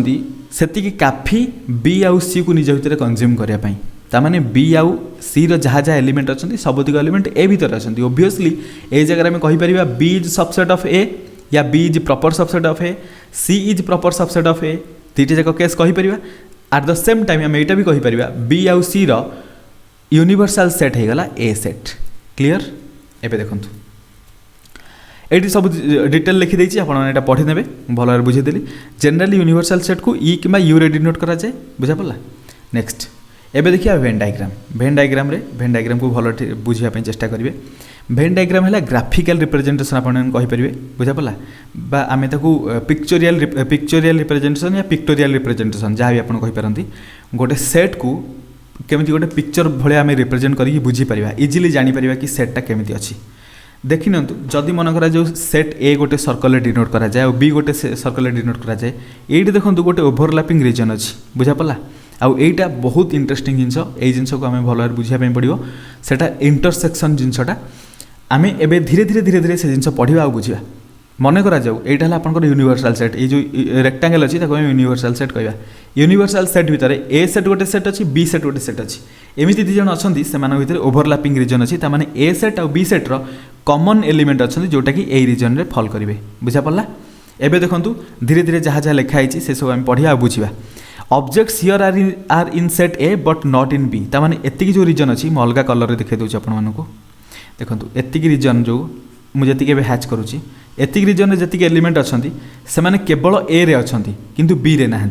से काफी बी आउ सी को निज भितर कंज्यूम करने तामाने बी आउ सी रो जहाँ जहाँ एलिमेंट अच्छा सबुतिक एलिमेंट ए भीतर अच्छा ओब्वियसली ए जगह आम कहीपर B is subset of A या B is proper subset of A C is proper subset of A तीटे जाक केस कहीपर एट द सेम टाइम आम यहाँ भी कहीपर बी आउ सी रो यूनिवर्सल सेट हो गला ए सेट क्लियर एबे देखंतु ये सब डिटेल लिखिदे आपड़ा पढ़ी ने भल भाव बुझेदेली जनरली यूनिवर्सल सेट को ई कि यू रे डिनोट करा जाए बुझा पड़ा नेक्स्ट एबे देखिए भेन डायग्राम को भल बुझापी चेष्टा करेंगे भेन डायग्राम है ग्राफिकल रिप्रेजेंटेशन आपरे बुझा पड़ा बा आम पिक्चोरियल रिप्रेजेंटेशन या पिक्टोरियल रिप्रेजेंटेशन जहाँ भी आपरती गोटे सेट को केमी गोटे पिक्चर भाई आम रिप्रेजेंट करके बुझीपर इजिली जापर कि सेट्टा केमी अच्छी देखि नियंतु जदि मन करा जो सेट ए गोटे सर्कल डिनोट करा जाए और बी गोटे सर्कल डिनोट करा जाए ये देखो गोटे ओभरलैपिंग रीजन अच्छी बुझा पड़ा आउ एटा बहुत इंटरेस्टिंग जिनस ये जिनस को आम भल बुझापी पड़ो सेटा इंटरसेक्शन जिनसटा आम एबे धीरे धीरे धीरे धीरे से जिनस पढ़ा और बुझा मन करा जाऊ एटा है आपंकर यूनिवर्सल सेट ये जो रेक्टांगल अच्छी यूनिवर्सल सेट कहवा यूनिवर्सल सेट भितर ए सेट गोटे सेट अच्छी बी सेट गोटे सेट अच्छी एमती दी जन अच्छा से ओभरलैपिंग रीजन अच्छी ताने ए सेट और बी सेट्र कॉमन एलिमेंट अच्छा जोटा कि यही रीजन रे फॉल करेंगे बुझा पड़ा एबे देखंतु धीरे धीरे जहाँ जहाँ लिखाई से सब आम पढ़ा और बुझा objects here are in set A but not in B ताने एतिकी जो रीजन अच्छी मैं अलग कलर देखा दूसरी आपको देखो एतिकी रीजन जो मुझे हैच करुँची एतिक रीजन जी एलिमेंट अच्छा से मैंने केवल ए रे अच्छा किंतु बी रे ना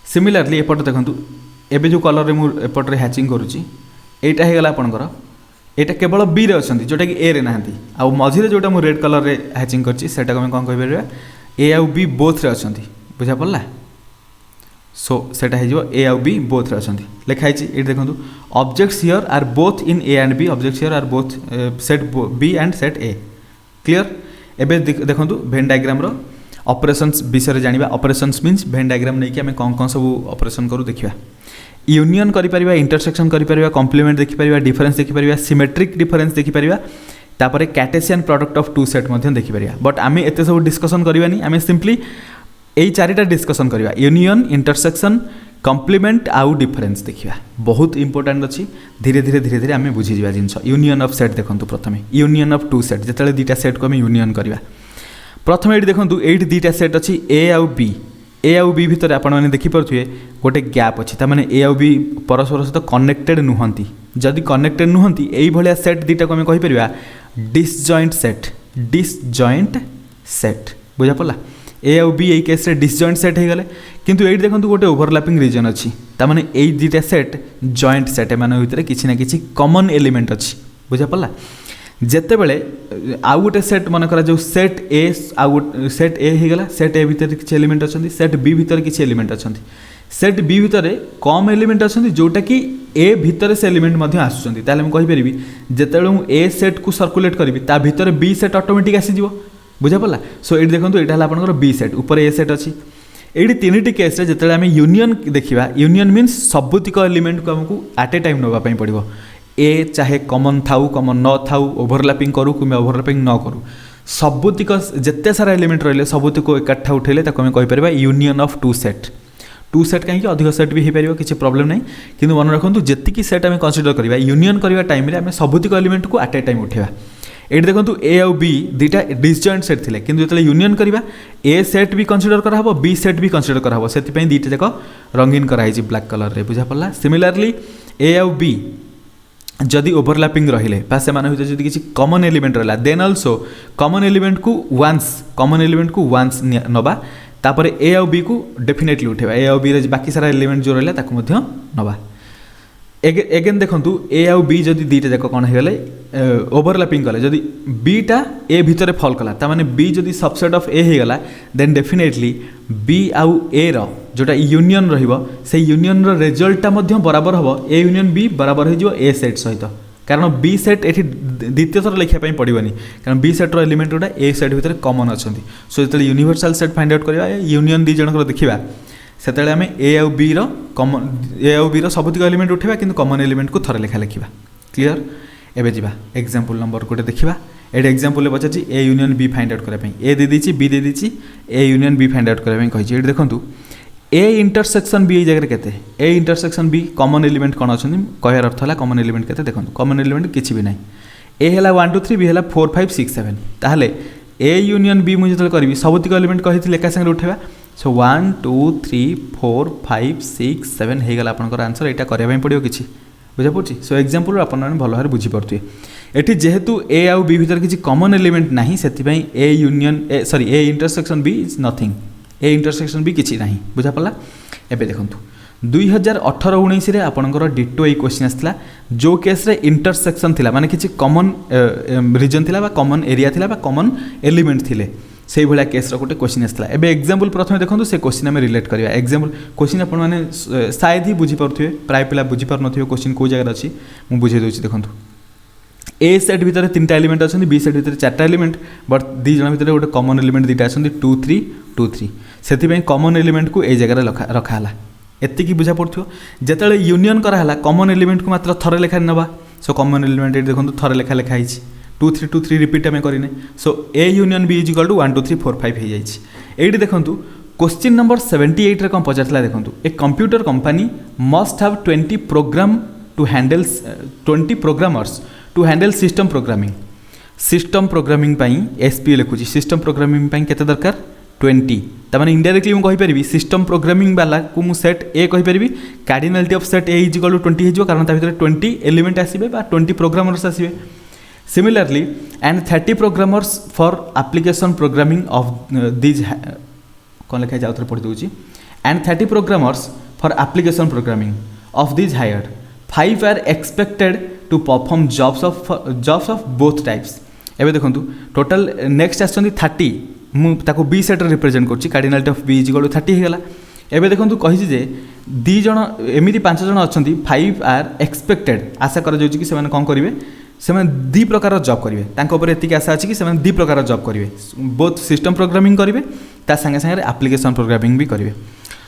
सिमिलरली एपट देखो एबे जो कलर रे मुझे हैचिंग करुँची एटा हो गला आपणकर एटा केवल बी रे अच्छा जोटा कि ए रे ना आ मझे जोटा मुझे रेड कलर रे हैचिंग करछि सेटा को कौन कह ए आउ बी बोथ रे अच्छा बुझा पड़ा सो सेटा हो ए आउ बी बोथ रे अच्छा लिखाई ये देखो objects here are both in A and B objects here are both set B and set A clear एबे देखो भेन डायग्राम रो ऑपरेशंस विषय जानिबा ऑपरेशंस मीन्स भेन डायग्राम नहीं कि आम कौन कौन सब ऑपरेशन करू देखिबा यूनियन करिपरिबा इंटरसेक्शन करिपरिबा कॉम्प्लीमेंट देखिपरिबा डिफरेंस देखिपरिबा सिमेट्रिक डिफरेंस देखिपरिबा तापरे Cartesian product of two set मध्य देखिपरिबा बट आम एते सब डिस्कशन करबानी आम सिंपली यही चारिटा डिस्कशन करवा यूनियन इंटरसेक्शन कॉम्प्लीमेंट आउ डिफरेंस देखिबा बहुत इंपोर्टेंट अच्छी धीरे धीरे धीरे धीरे आम बुझीजा जिनस यूनियन ऑफ सेट देखो प्रथम यूनियन ऑफ टू सेट जिते दुईटा सेट को आम यूनियन करवा प्रथम ये देखो ये दुईटा सेट अच्छी ए आउ बी भितर आपण मैंने देखिपे गोटे गैप अच्छी ताने ए आउ बी परस्पर सहित कनेक्टेड नुहति जदि कनेक्टेड नुहति यही भाया सेट दुईटा को आम कहीपर डिसजॉइंट सेट बुझा पड़ा ए आउ बी यही केस डिसजॉइंट सेट हो गले किंतु ये देखो गोटे ओभरलैपिंग रीजन अच्छी ताने यही दुईटा सेट जॉइंट सेट एम भर किसी ना कि कॉमन एलिमेंट अच्छी बुझा पड़ा जिते बड़े आउ गोटे सेट मन करा जो सेट ए आउ सेट ए हो गला सेट ए भितर किसी एलिमेंट अच्छा सेट बी भितर किसी एलिमेंट अच्छा सेट बी भितर कम एलिमेंट अच्छा जोटा कि ए भितर से एलिमेंट आसुँच मुझे जिते ए सेट को सर्कुलेट करी ता भितर बी सेट ऑटोमेटिक आसीज बुझा पड़ा सो ये देखो यहाँ है आपंकर बी सेट ऊपर ए सेट अच्छी ये तीन केस जो आम यूनियन देखा यूनियन मीन्स सबुतिक एलिमेंट को आमको एट ए टाइम नापी पड़ो ए चाहे कॉमन थाउ कॉमन न थाउ ओभरलैपिंग करूँ कि ओभरलैपिंग न करूँ सबुतिक जिते सारा एलिमेंट रही सबुतिक एकाठा उठेले आम कहीपर union of two two set कहीं अधिक सेट भी हो पार किसी प्रोब्लेम नहीं कि मन रखु जी सेट आम कनसीडर करवा यूनियन करवा टाइम आम सबुतिक एलिमेंट को एट ए टाइम उठेवा ये देखो ए आउ बी दुईटा डिसजॉइंट सेट थे कि जो यूनियन करवा ए सेट भी कनसीडर कराहब बी सेट भी कनसीडर कराहब से दुईटा जाक रंगीन कराई ब्लैक कलर रे बुझा पड़ा सिमिलारली ए आउ बी जदि ओवरलैपिंग रहिले बा से जदि किसी कॉमन एलिमेंट रहा देन ऑल्सो कॉमन एलिमेंट को वन्स नबा तापर ए आउ बी को डेफिनेटली उठेबा ए आउ बी रे बाकी सारा एलिमेंट जो रहा ताको मध्य नबा एगेन देखंतु ए आउ बी जदि दुईटा जाक कौन हो गले ओवरलैपिंग कले जदि बीटा ए भितर फॉल कला ता माने बी जदि सबसेट ऑफ ए हो गला देन डेफिनेटली बी आउ ए रो जोटा यूनियन रहिबो से यूनियन रो रिजल्टटा मध्य बराबर हबो ए यूनियन बी बराबर हो जिवो ए सेट सहित कारण बी सेट एठी द्वितीय थर लिखा पई पड़िबनी कारण बी सेट रो एलिमेंट गुडा ए सेट भितर कॉमन अछंती सो जतले यूनिवर्सल सेट फाइंड आउट करबा यूनियन दी जणकर देखिबा सेतले आम ए आउ बी रो कॉमन ए आउ बी रो सबुतिक एलिमेंट उठेबा किंतु कॉमन एलिमेंट को थरे लेखा लिखिबा क्लियर एबे जिबा एग्जांपल नंबर गोटे देखिबा एड एग्जांपल पचाची A union B find out करबा ए दे दीची बी दे दीची A union B find out करबा कहिची एड देखंतु ए इंटरसेक्शन बी जगह केते A intersection B common element कोन अछंती कहर अर्थ हला कॉमन एलिमेंट केते देखंतु कॉमन एलिमेंट किछि भी नै ए हला 1 2 3 बी हला 4 5 6 7 ताहले ए यूनियन बी मुझे करबी सबुतिक एलिमेंट कहिथिले एका संगे उठेबा सो 1 2 3 4 5 6 7 हो गला आपनकर आंसर एटा करबा पड़ियो किछि बुझा पड़छि सो एग्जांपल आपन माने भलो हारे बुझी परथि एठी जेहेतु ए आउ बी भीतर किछि कॉमन एलिमेंट नाही सेति पई A union sorry A intersection B is nothing A intersection भी किछि नाही बुझा पड़ला एबे देखंतु 2018-19 रे आपनकर डिटो ए क्वेश्चन आसला जो केस रे इंटरसेक्शन थिला माने किछि कॉमन रीजन थिला बा कॉमन एरिया थिला बा कॉमन एलिमेंट थिले से भाया केस गोटे क्वेश्चन आसला एबे एग्जांपल प्रथम देखो से क्वेश्चन आम रिलेट करवा एग्जांपल क्वेश्चन आपण मैंने शायद ही बुझी पारे प्राय पिला बुझी पार नथिबे क्वेश्चन को जगह अच्छी मुझे बुझे दूसरी देखो ए सेट भितर 3टा एलिमेंट अच्छा बी सेट भितर 4टा एलिमेंट बट दी जन भितर गोटे कॉमन एलिमेंट दुईटा अच्छा 2 3 2 3 से कॉमन एलिमेंट को ए जगह रखाला एतिकी बुझा पड़ो जिते यूनियन कराला कॉमन एलिमेंट को मात्र थरे लेखा नवा सो कॉमन एलिमेंट ये देखो थरे लेखा लिखाई 2 3 2 3 रिपीट आम करें so A union B is equal to 1 2 3 4 5 हो जाए ये देखो क्वेश्चन नंबर 78 कौन पचार देखो a computer company must have 20 program to handle 20 programmers to handle system programming SP लिखुची सिस्टम प्रोग्रामिंग केते दरकार 20 तमाने इनडायरेक्टली मुझे कहीपरि सिस्टम प्रोग्रामिंग वाला को मु सेट ए कहीपरि cardinality of set A is equal to 20 हो कारण ता भीतर 20 एलिमेंट आसीबे बा 20 प्रोग्रामर्स आसीबे similarly and 30 programmers for application programming of these कौन लिखा जाए आउथरे पढ़ी दूची and 30 programmers for application programming of these hired 5 are expected to perform jobs of both types एबे देखंतु टोटल नेक्स्ट आछंती 30 मु ताको बी सेट रिप्रेजेंट करछि cardinality of B is equal to 30 हेगला एबे देखंतु कहि जे दी जण एमिति 5 जण अछंती 5 आर एक्सपेक्टेड आशा कर जाउछि कि सेमाने कोन करिवे सेमाने दी प्रकार जॉब करिवे तांको ऊपर एतिक आशा अछि कि सेमाने दी प्रकार जॉब करिवे बोथ सिस्टम प्रोग्रामिंग करिवे ता संगे संगे एप्लिकेशन प्रोग्रामिंग भी करिवे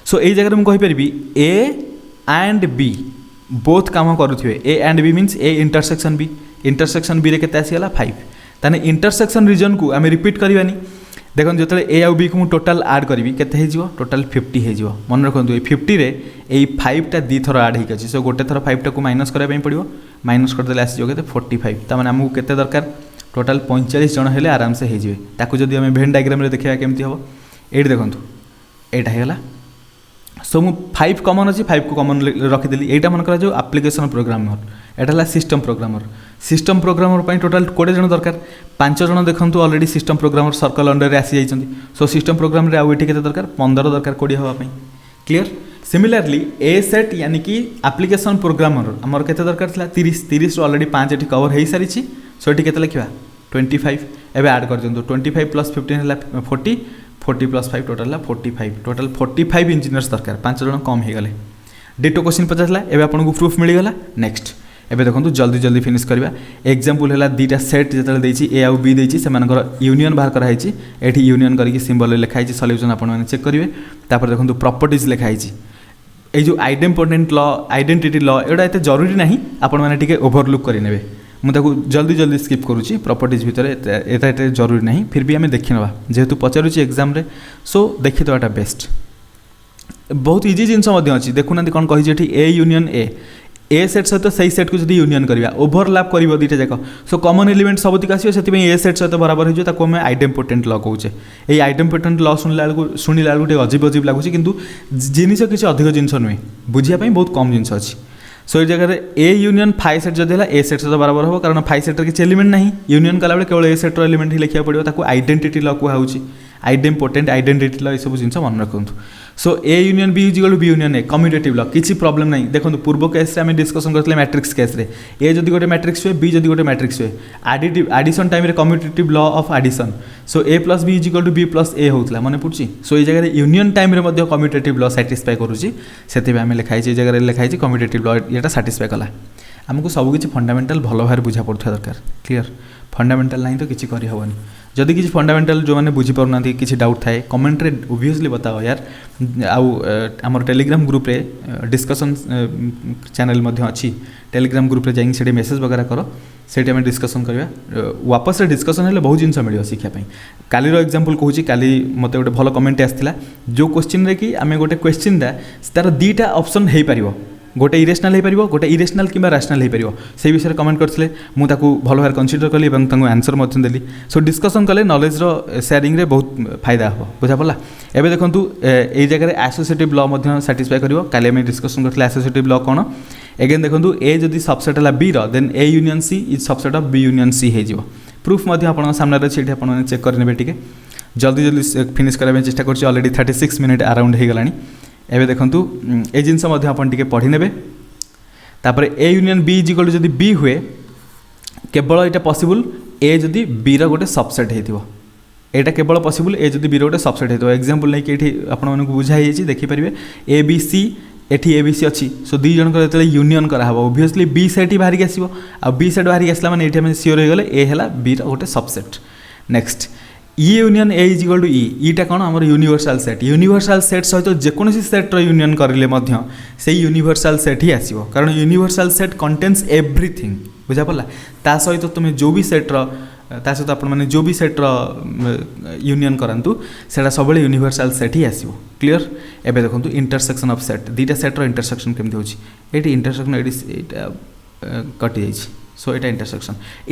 सो एई जगह मु कहि परिबी ए एंड बी बोथ काम करुथिबे A and B means A intersection B रे केते आसीगला 5 ताने इंटरसेक्शन रीजन को आमे रिपीट करबानी देखो जो ए आउ बी को टोटाल आड करी के टोटाल 50 हो मन रखु ये 50 रे यही 5टा दी थर आड होगी सो गोटे थर 5टा को माइनस करने पड़ो माइनस करदे आसो के 45 तमाने आमको केते दरकार टोटाल 45 जन हेले आराम से होइजिवे ताकू जदि आमे वेन डायग्राम रे देखिया केमती हो एठी देखंतु एटा हेला सो मु 5 कॉमन अछि 5 को कॉमन रखिदेली एटा मन करा जो एप्लिकेशन प्रोग्रामर एटा ला सिस्टम प्रोग्रामर पई टोटाल 20 जन दरकार 5 जन देखंतु already system programmer circle under रे आसी जाइछंती सो सिस्टम प्रोग्राम रे आ एठी केते दरकार 15 दरकार 20 होबा पई क्लियर सिमिलरली ए सेट यानी कि एप्लिकेशन प्रोग्रामर हमर केते दरकार थिला 30 रो ऑलरेडी 5 एठी कवर हेई सारिछि सो एठी केते लिखिबा 25 एबे ऐड कर दियंतु 25 प्लस 15 हला 40 40 प्लस 5 टोटाल 45 टोटाल 45 इंजीनियर्स दरकार 5 जन कम हो गले डिटो क्वेश्चन पचारला एबे आपनको प्रूफ मिल गला नेक्स्ट एबे देखंतु जल्दी फिनिश करबा एग्जांपल हला दीटा सेट जेतले देछि ए आउ बी देछि से मानकर यूनियन बाहर करा हैछि एठी यूनियन करके सिंबल लिखा हैछि सॉल्यूशन आपण माने चेक करिवे तापर देखंतु प्रॉपर्टीज लिखा हैछि ए जो आइडेंटिटी लॉ एडा एते जरूरी नाही आपण माने टिके ओवरलुक करि नेबे मु ताको जल्दी स्किप करूची प्रॉपर्टीज भीतर एटा एते जरूरी नाही फिर भी आमे देखि नबा जेहेतु पचारुची एग्जाम रे सो देखि तो एटा बेस्ट बहुत इजी जिनस अच्छी देखुना कौन कही ए यूनियन ए सेट सहित से सेट को जी यूनियन करवा ओभरलैप कर दुईटा जाक सो कॉमन एलिमेंट सबुक आसो से ए सेट सहित बराबर हो आइडेम्पोर्टेंट लॉ कहे ये आइडेम्पोर्टेंट लॉ शुणिला बेलू अजीब अजीब लगुच कि जिनिस किसी अधिक जिनस नुहे बुझापी बहुत कम जिनस अच्छी सो ये जगह ए यूनियन फाइ सेट जब है ए सेट सहित बराबर हो कारण फाइ सेट किसी एलिमेंट ना यूनियन कला केवल ए सेट्र एलिमेंट ही लिखा पड़ो आइडेंटिटी लॉ कहुच्छी आइडेम्पोर्टेंट आइडेंटिटी लॉ ये सब जिन मन रखु so A union B is equal to B union A commutative law किसी प्रॉब्लम नहीं देखो पूर्व केस आम डिस्कसन करते मैट्रिक्स केस रे ए जदि गोटे मैट्रिक्स हुए बी जदि गोटे मैट्रिक्स हुए addition time commutative law of addition so A plus B is equal to B plus A होता मन पड़ी सो ये जगह union time commutative law satisfy करुच्ची से आम लिखाई जगह लिखाई कम्यूटेटिव लॉ ये साटिस्फाई कला आमको सबकि फंडामेंटाल भल भाव बुझा पड़ता दरकार क्लीयर फंडामेंटाल नहीं तो किसी करहबनी जदि किसी फंडामेंटाल जो मैंने बुझीपार किसी डाउट थाए कमेंट रे ओबियसली बताओ यार आम टेलीग्राम ग्रुप रे डिस्कसन चैनल अच्छी टेलीग्राम ग्रुप रे जाइए मेसेज वगैरह कर से आम डिस्कसन करवा वापस से डिस्कसन है बहुत जिन मिले शिखापी कालीर एग्जांपल कहूँ काली मत गोटे भल कमेंट आसाला जो क्वेश्चन रे कि आम गोटे क्वेश्चन तार दुईटा ऑप्शन हो पार गोटे इरेशनल हो पार गोटे इरेशनल कि रैशनल हो पार से विषय कमेंट करते मुझे भल भाव कनसीडर कली आंसर देली सो डिस्कसन कले नॉलेज शेयरिंग रे बहुत फायदा हो बुझा पड़ा एवं देखो ये जगह एसोसिएटिव लॉ साटिस्फाई कर काली आम डिस्कसन करते एसोसिएटिव लॉ कौन एगेन देखो ए जदि सबसेट है B then A union C is subset of B union C हो प्रूफ आप सामने अच्छे आपने चेक करेंगे टी जल्दी जल्दी फिनिश करने चेष्टा कर ऑलरेडी 36 मिनट अराउंड हो गलानी एवं देखो ये जिनस आपटे पढ़ी ने तापर A union B is equal to जदि बी हुए केवल यहाँ पॉसिबल ए जदि बी रो गोटे सबसेट हो यहाँ केवल पॉसिबल ए जदि बी रो गोटे सबसेट हो एग्जांपल नहीं कि आपको बुझाई देखिपारे ए बी सी एटी ए बी सी अच्छी सो दुई जन जो यूनियन कराब ओबियसली बी सेट ही बाहर आसो आ बी सेट बाहर आसला मैंने ये सियोर हो गले ए है बी रो गोटे subset next E union A is equal to ईटा कौन आम यूनिवर्सल सेट सहित जेकोसी सेट्र यूनियन करें से यूनिवर्सल सेट ही आसो कारण यूनिवर्सल सेट कंटेन्स एवरीथिंग बुझा पड़ा ता सहित तुम जो भी सेट्र सहित आप जो भी सेट्र यूनियन करातु से सब यूनिवर्सल सेट ही आसो क्लीयर एवं देखो इंटरसेक्शन ऑफ सेट दुईटा सेट्र इंटरसेक्शन केमती होती ये इंटरसेक्शन ये कटि जाइए सो ये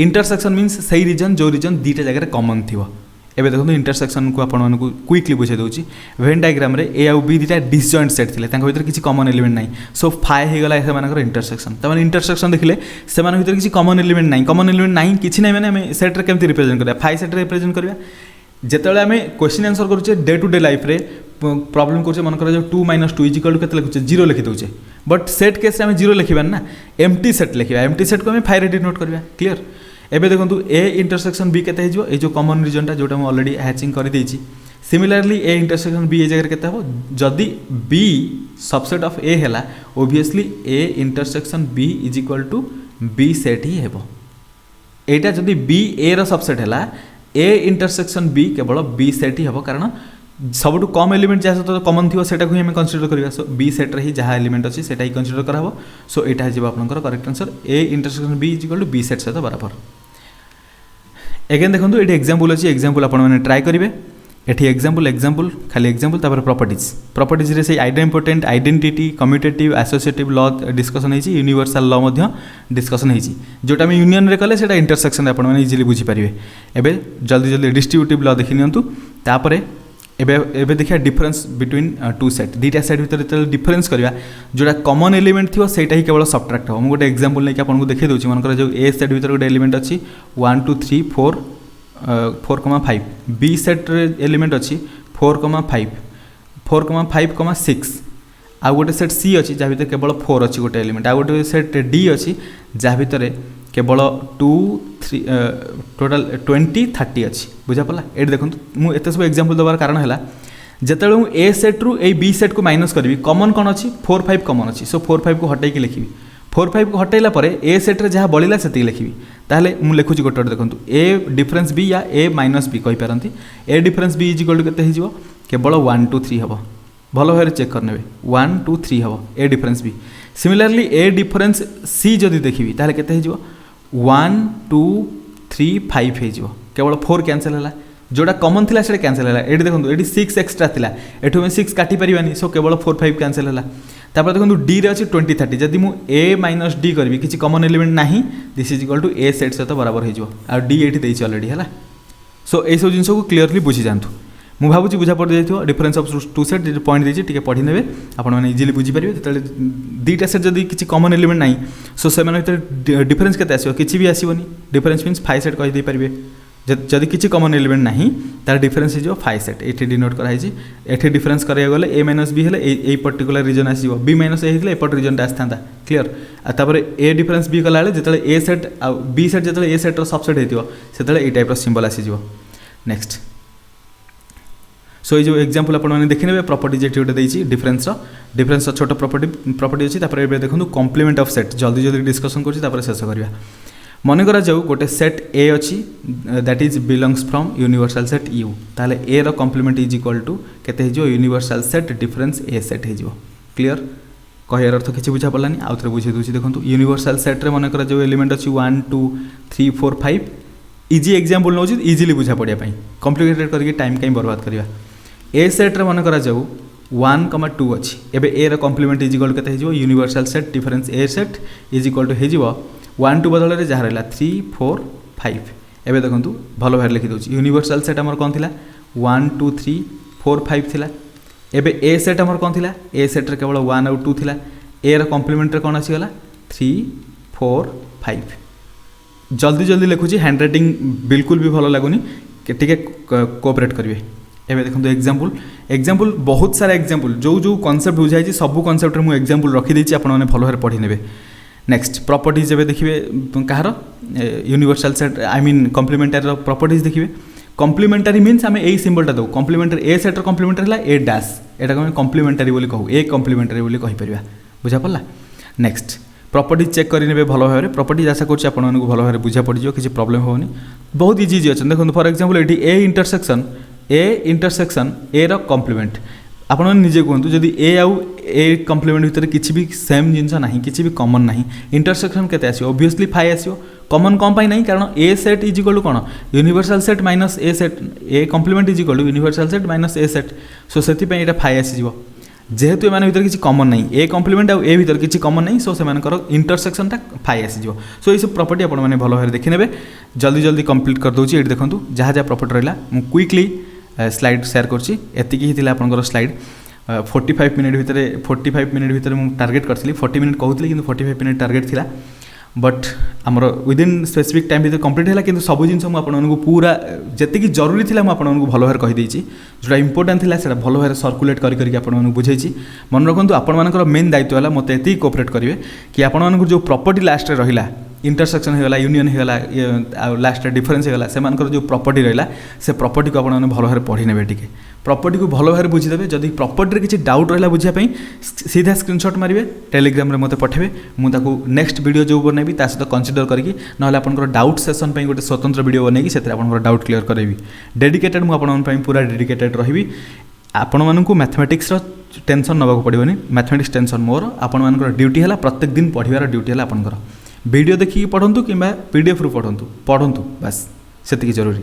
इंटरसेक्शन मीन्स से रीजन जो रीजन दुईटा जगह कमन थी एवं देखो इंटरसेक्शन को आपको क्विकली बुझे दूसरी वेन डायग्राम रे ए आउ बी दुटा डिसजॉइंट सेट थे भर किसी कमन एलिमेंट ना सो फाइ होगला से इंटरसेक्शन तब इंटरसेक्शन देखिले से भर किसी कमन एलिमेंट ना कमन एलिमेंट ना कि ना मैंने सेट्रे केमती रिप्रेजेंट करा फाइ सेट्रे रिप्रेजेंट करा जिते आम क्वेश्चन आंसर करुचे डे टू डे लाइफ रे प्रॉब्लम करुचे मन कर 2 - 2 इक्वल टू के लिखुचे 0 लिखि दौचे बट सेट केस आम 0 लिखा ना एम्प्टी सेट लिखा एम्प्टी सेट को आम फाइ रे डिनोट करवा क्लीयर एबे देखो ए इंटरसेक्शन बी केते हो ये जो कॉमन रीजनटा जोटा मुझे ऑलरेडी हैचिंग कर देछि similarly A intersection B A जगह केते हो जदि बी सबसेट ऑफ ए हैला obviously A intersection B is equal to B set ही हेबो एटा जदि बी ए रो सबसेट हैला ए इंटरसेक्शन बी केवल बी सेट ही हेबो कारण सबुठ कम एलिमेंट जहाँ सहित कमन थी से हमें कनसीडर करवा सो बी सेट्रे ही जहाँ एलिमेंट अच्छी से ही कनसीडर कराब सो यहाँ हो आपंकर correct answer A intersection B is equal to B set सहित बराबर एगेन देखो ये एग्जांपल अच्छी एग्जांपल आपने ट्राए करेंगे ये एग्जांपल खाली एग्जांपल तापर प्रॉपर्टीज रे से idempotent identity commutative associative law discussion होती यूनिवर्सल लॉ डिस्कसन होती जोटा आम यूनियन रे कले सेटा इंटरसेक्शन आपने इजिली बुझीपारे एबे जल्दी जल्दी डिस्ट्रीब्यूटिव लॉ देखि नियंतु तापर एबे देखिए डिफरेंस बिटवीन टू सेट दुईटा सेट भर डिफरेंस करवा जोटा कॉमन एलिमेंट थी से ही केवल सबट्रैक्ट हो गोटे एग्जांपल नहीं आपको देखिए दूसरी मन जो ए सेट भर गोटे एलिमेंट अच्छी 1 2 3 4 4,5 बी सेट एलिमेंट अच्छी 4,5 4,5, 6 आउ गोटे सेट सी अच्छी जहाँ भर केवल 4 अच्छी गोटे एलिमेंट आउ गोटे सेट डी अच्छी जहाँ भर केवल 2 3 टोटाल 20 30 अच्छी बुझा पड़ा ये देखो मुझे सब एग्जांपल देवार कारण है जिते ए सेट रु ए बी सेट को माइनस करी कमन कौन अच्छी 4 5 कमन अच्छी सो 4 5 को हटाई लिखी 4 5 को हटाइला ए सेट्रे जहाँ बढ़ला से लिखी ताहले मुझे लिखुची गोटे देखो ए डिफरेंस बी या ए माइनस बी कहींपारती A difference B is equal to केते हो केवल 1 2 3 हम भल भाव चेक करने 1 2 3 हम ए डिफरेंस बी सिमिलरली ए डिफरेंस सी जदि देखी ताहले केते हो 1 2 3 5 हो केवल 4 कैंसल है जोटा कमन थिला सेटा कैंसिल है ये देखो ये 6 एक्सट्रा थिला एठु में 6 काटी परिबानी सो केवल 4 5 कैंसिल है तापर देखो डी रे अच्छी 20 30 जदि मु ए माइनस डी करी किसी कमन एलिमेंट ना this is equal to A set सहित बराबर हो डी ये देती ऑलरेडी है सो ये सब जिन को क्लीयरली बुझी जातु मु भावुँ बुझा पड़ जाइए difference of two set point देती टी पढ़ी ने आपने इजिली बुझीपारे जो दुईटा सेट जब किसी कमन एलिमेंट ना सो से डिफरेंस के आसो कि भी आसोनी डिफरेंस मीन्स 5 सेट कहीदे पारे जदि किसी कमन एलिमेंट ना तार डिफरेंस हो 5 सेट ये डिनोट कराई ये डिफरेंस करा गले ए माइनस बी है पर्टिकुलर रीजन आसो बी माइनस ए एपट रीजन आसता क्लीयर आपर ए डिफरेंस बी कला जो ए सेट बी सेट जो ए सेट्र सबसेट होते ये टाइप सिंबल आसीज नेक्स्ट सो ये जो एग्जांपल आपने देखने प्रॉपर्टीज ये गोटे देती डिफरेंस छोट प्रॉपर्टी अच्छी देखो कॉम्प्लीमेंट ऑफ सेट जल्दी जल्दी डिस्कसन कर शेष करवा मन करा जाऊ गोटे सेट ए अच्छी that is belongs from universal set you ताले ए रो कॉम्प्लीमेंट इज इक्वल टू केते हो universal set difference A set हो क्लीयर कहर अर्थ किसी बुझा पड़ानी आउ थे बुझे दूसरी देखो यूनिवर्सल सेट्रे मन करा जो एलिमेंट अच्छी 1 2 3 4 5 इजी एग्जांपल नौ इजिली बुझा पड़ापी कॉम्प्लिकेटेड करके टाइम कहीं बर्बाद करवा ए सेट्रे मन करा जाऊ 1 2 अच्छी एबे ए रो कॉम्प्लीमेंट इज इक्वल केते हो universal set difference A set is equal to हो 1 2 बदल में जहाँ रहा 3 4 5 एवं देखो भल भाव लिखिदे यूनिवर्सल सेट आमर कौन थी 1 2 3 4 5 थिला एबे ए सेट आमर कौन थी ए सेट्रे केवल 1 और 2 थिला ए रो कॉम्प्लीमेंट कौन आसीगला 3 4 5 जल्दी जल्दी लिखुची हैंड राइटिंग बिल्कुल भी भल लगुनि टे कोऑपरेट करेंगे एवं देखो एग्जांपल बहुत सारा एग्जांपल जो जो कॉन्सेप्ट बुझाई सब कॉन्सेप्ट मुझे एग्जांपल रखीदे आपने भल भाव पढ़ी ने नेक्स्ट प्रॉपर्टीज जब देखिए कहार universal set I mean complementary properties देखिए कॉम्प्लीमेंटारी मीन्स आम यही सिंबलटा दो कॉम्प्लीमेंटारी ए सेट्र कॉम्प्लीमेंटारी है ए डैश एटा आम कॉम्प्लीमेंटारी बोली कहू ए कॉम्प्लीमेंटारी बोली कहीपर बुझा पड़ा नेक्स्ट प्रॉपर्टीज चेक करेंगे भल भाव प्रॉपर्टीज आशा करुँच आपको भल भाव बुझा पड़ किसी प्रॉब्लम होनी बहुत इजी इजी अच्छे देखो फॉर एग्जांपल ये ए इंटरसेक्शन ए रो कॉम्प्लीमेंट आप निजे कहतु जदि ए आउ ए कॉम्प्लीमेंट भितर किसी भी सेम जिनस ना किसी भी कॉमन ना इंटरसेक्शन केते आसो ऑब्वियसली 5 आसो कॉमन कौन पाई नहीं कारण A set is equal to कौन universal set minus A set A complement is equal to universal set minus A set so से ये 5 आसीज जेहेतु एम भर किसी कॉमन नहीं ए कॉम्प्लीमेंट आउ ए भर किसी कॉमन नहीं सो से इंटरसेक्शनटा 5 आसीज सो ये प्रॉपर्टी आपने भल भाव देखने जल्दी जल्दी कंप्लीट कर दूसरी ये देखो जहाँ जहाँ प्रॉपर्टी रहा मुझे क्विकली स्लाइड शेयर करती ही आपंकर स्लाइड 45 मिनट भितर 45 मिनट भितर मुझे टार्गेट करी 40 मिनट कहती कि 45 मिनट टार्गेट थिला बट आमर विदिन स्पेसिफिक टाइम भितर कंप्लीट है कि सब जिन मुझे पूरा जी जरूरी थी मुझे भल भाव कहीदे जोटा इंपोर्टाट था भल भाव सर्कुलेट करके आपको बुझे मन रखु आपर मेन दायित्व है मत ये कोऑपरेट करेंगे कि आपको जो प्रॉपर्टी लास्ट रहा इंटरसेक्शन होगा यूनियन होगा लास्ट डिफरेंस होगा से जो प्रॉपर्टी रहा से प्रॉपर्टी को आपने भल भाव पढ़ी ने टी प्रॉपर्टी को भल भाव बुझीदे जदि प्रॉपर्टी किसी डाउट रहा बुझापी सीधा स्क्रीनशॉट मारे टेलीग्राम में मत पठेबे मुझे नेक्स्ट वीडियो जो बनैबी ता सहित कंसीडर करके ना आपंकर डाउट सेशन पे गोटे स्वतंत्र वीडियो बनैकी से डाउट क्लियर करेबी डेडिकेटेड मुझे पूरा डेडिकेटेड रही आपण मानू मैथमेटिक्स टेंशन नवाक पड़ोनी मैथमेटिक्स टेंशन मोर आपण ड्यूटी है प्रत्येक दिन पढ़ार ड्यूटी है आपंकर वीडियो देखिए पढ़ु कि पीडीएफ रु पढ़ु बस से जरूरी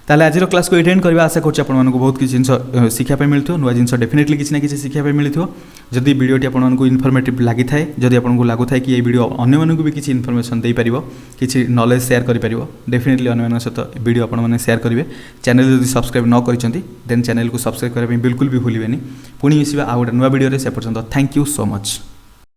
ताले आज क्लास को एटेंड करवा आशा करुँच आपको बहुत किसी जिन शिखापी मिलता नुआ जिन डेफिनेटली किसी ना किसी शिखापी मिलता जदि वीडियोटी आपको इनफर्मेटिव लगी थाए जदि आपको लगुए कि ये वीडियो अन्य भी किसी इनफर्मेशन दे पार किसी नॉलेज शेयर कर डेफिनेटली अन्य सहित वीडियो आपने शेयर करेंगे चैनल जब सब्सक्राइब न करें देन चैनल को सब्सक्राइब करने बिल्कुल भी भूलें पुणी मिसवा आ गए नुआ वीडियो से पर्यंत थैंक यू सो मच।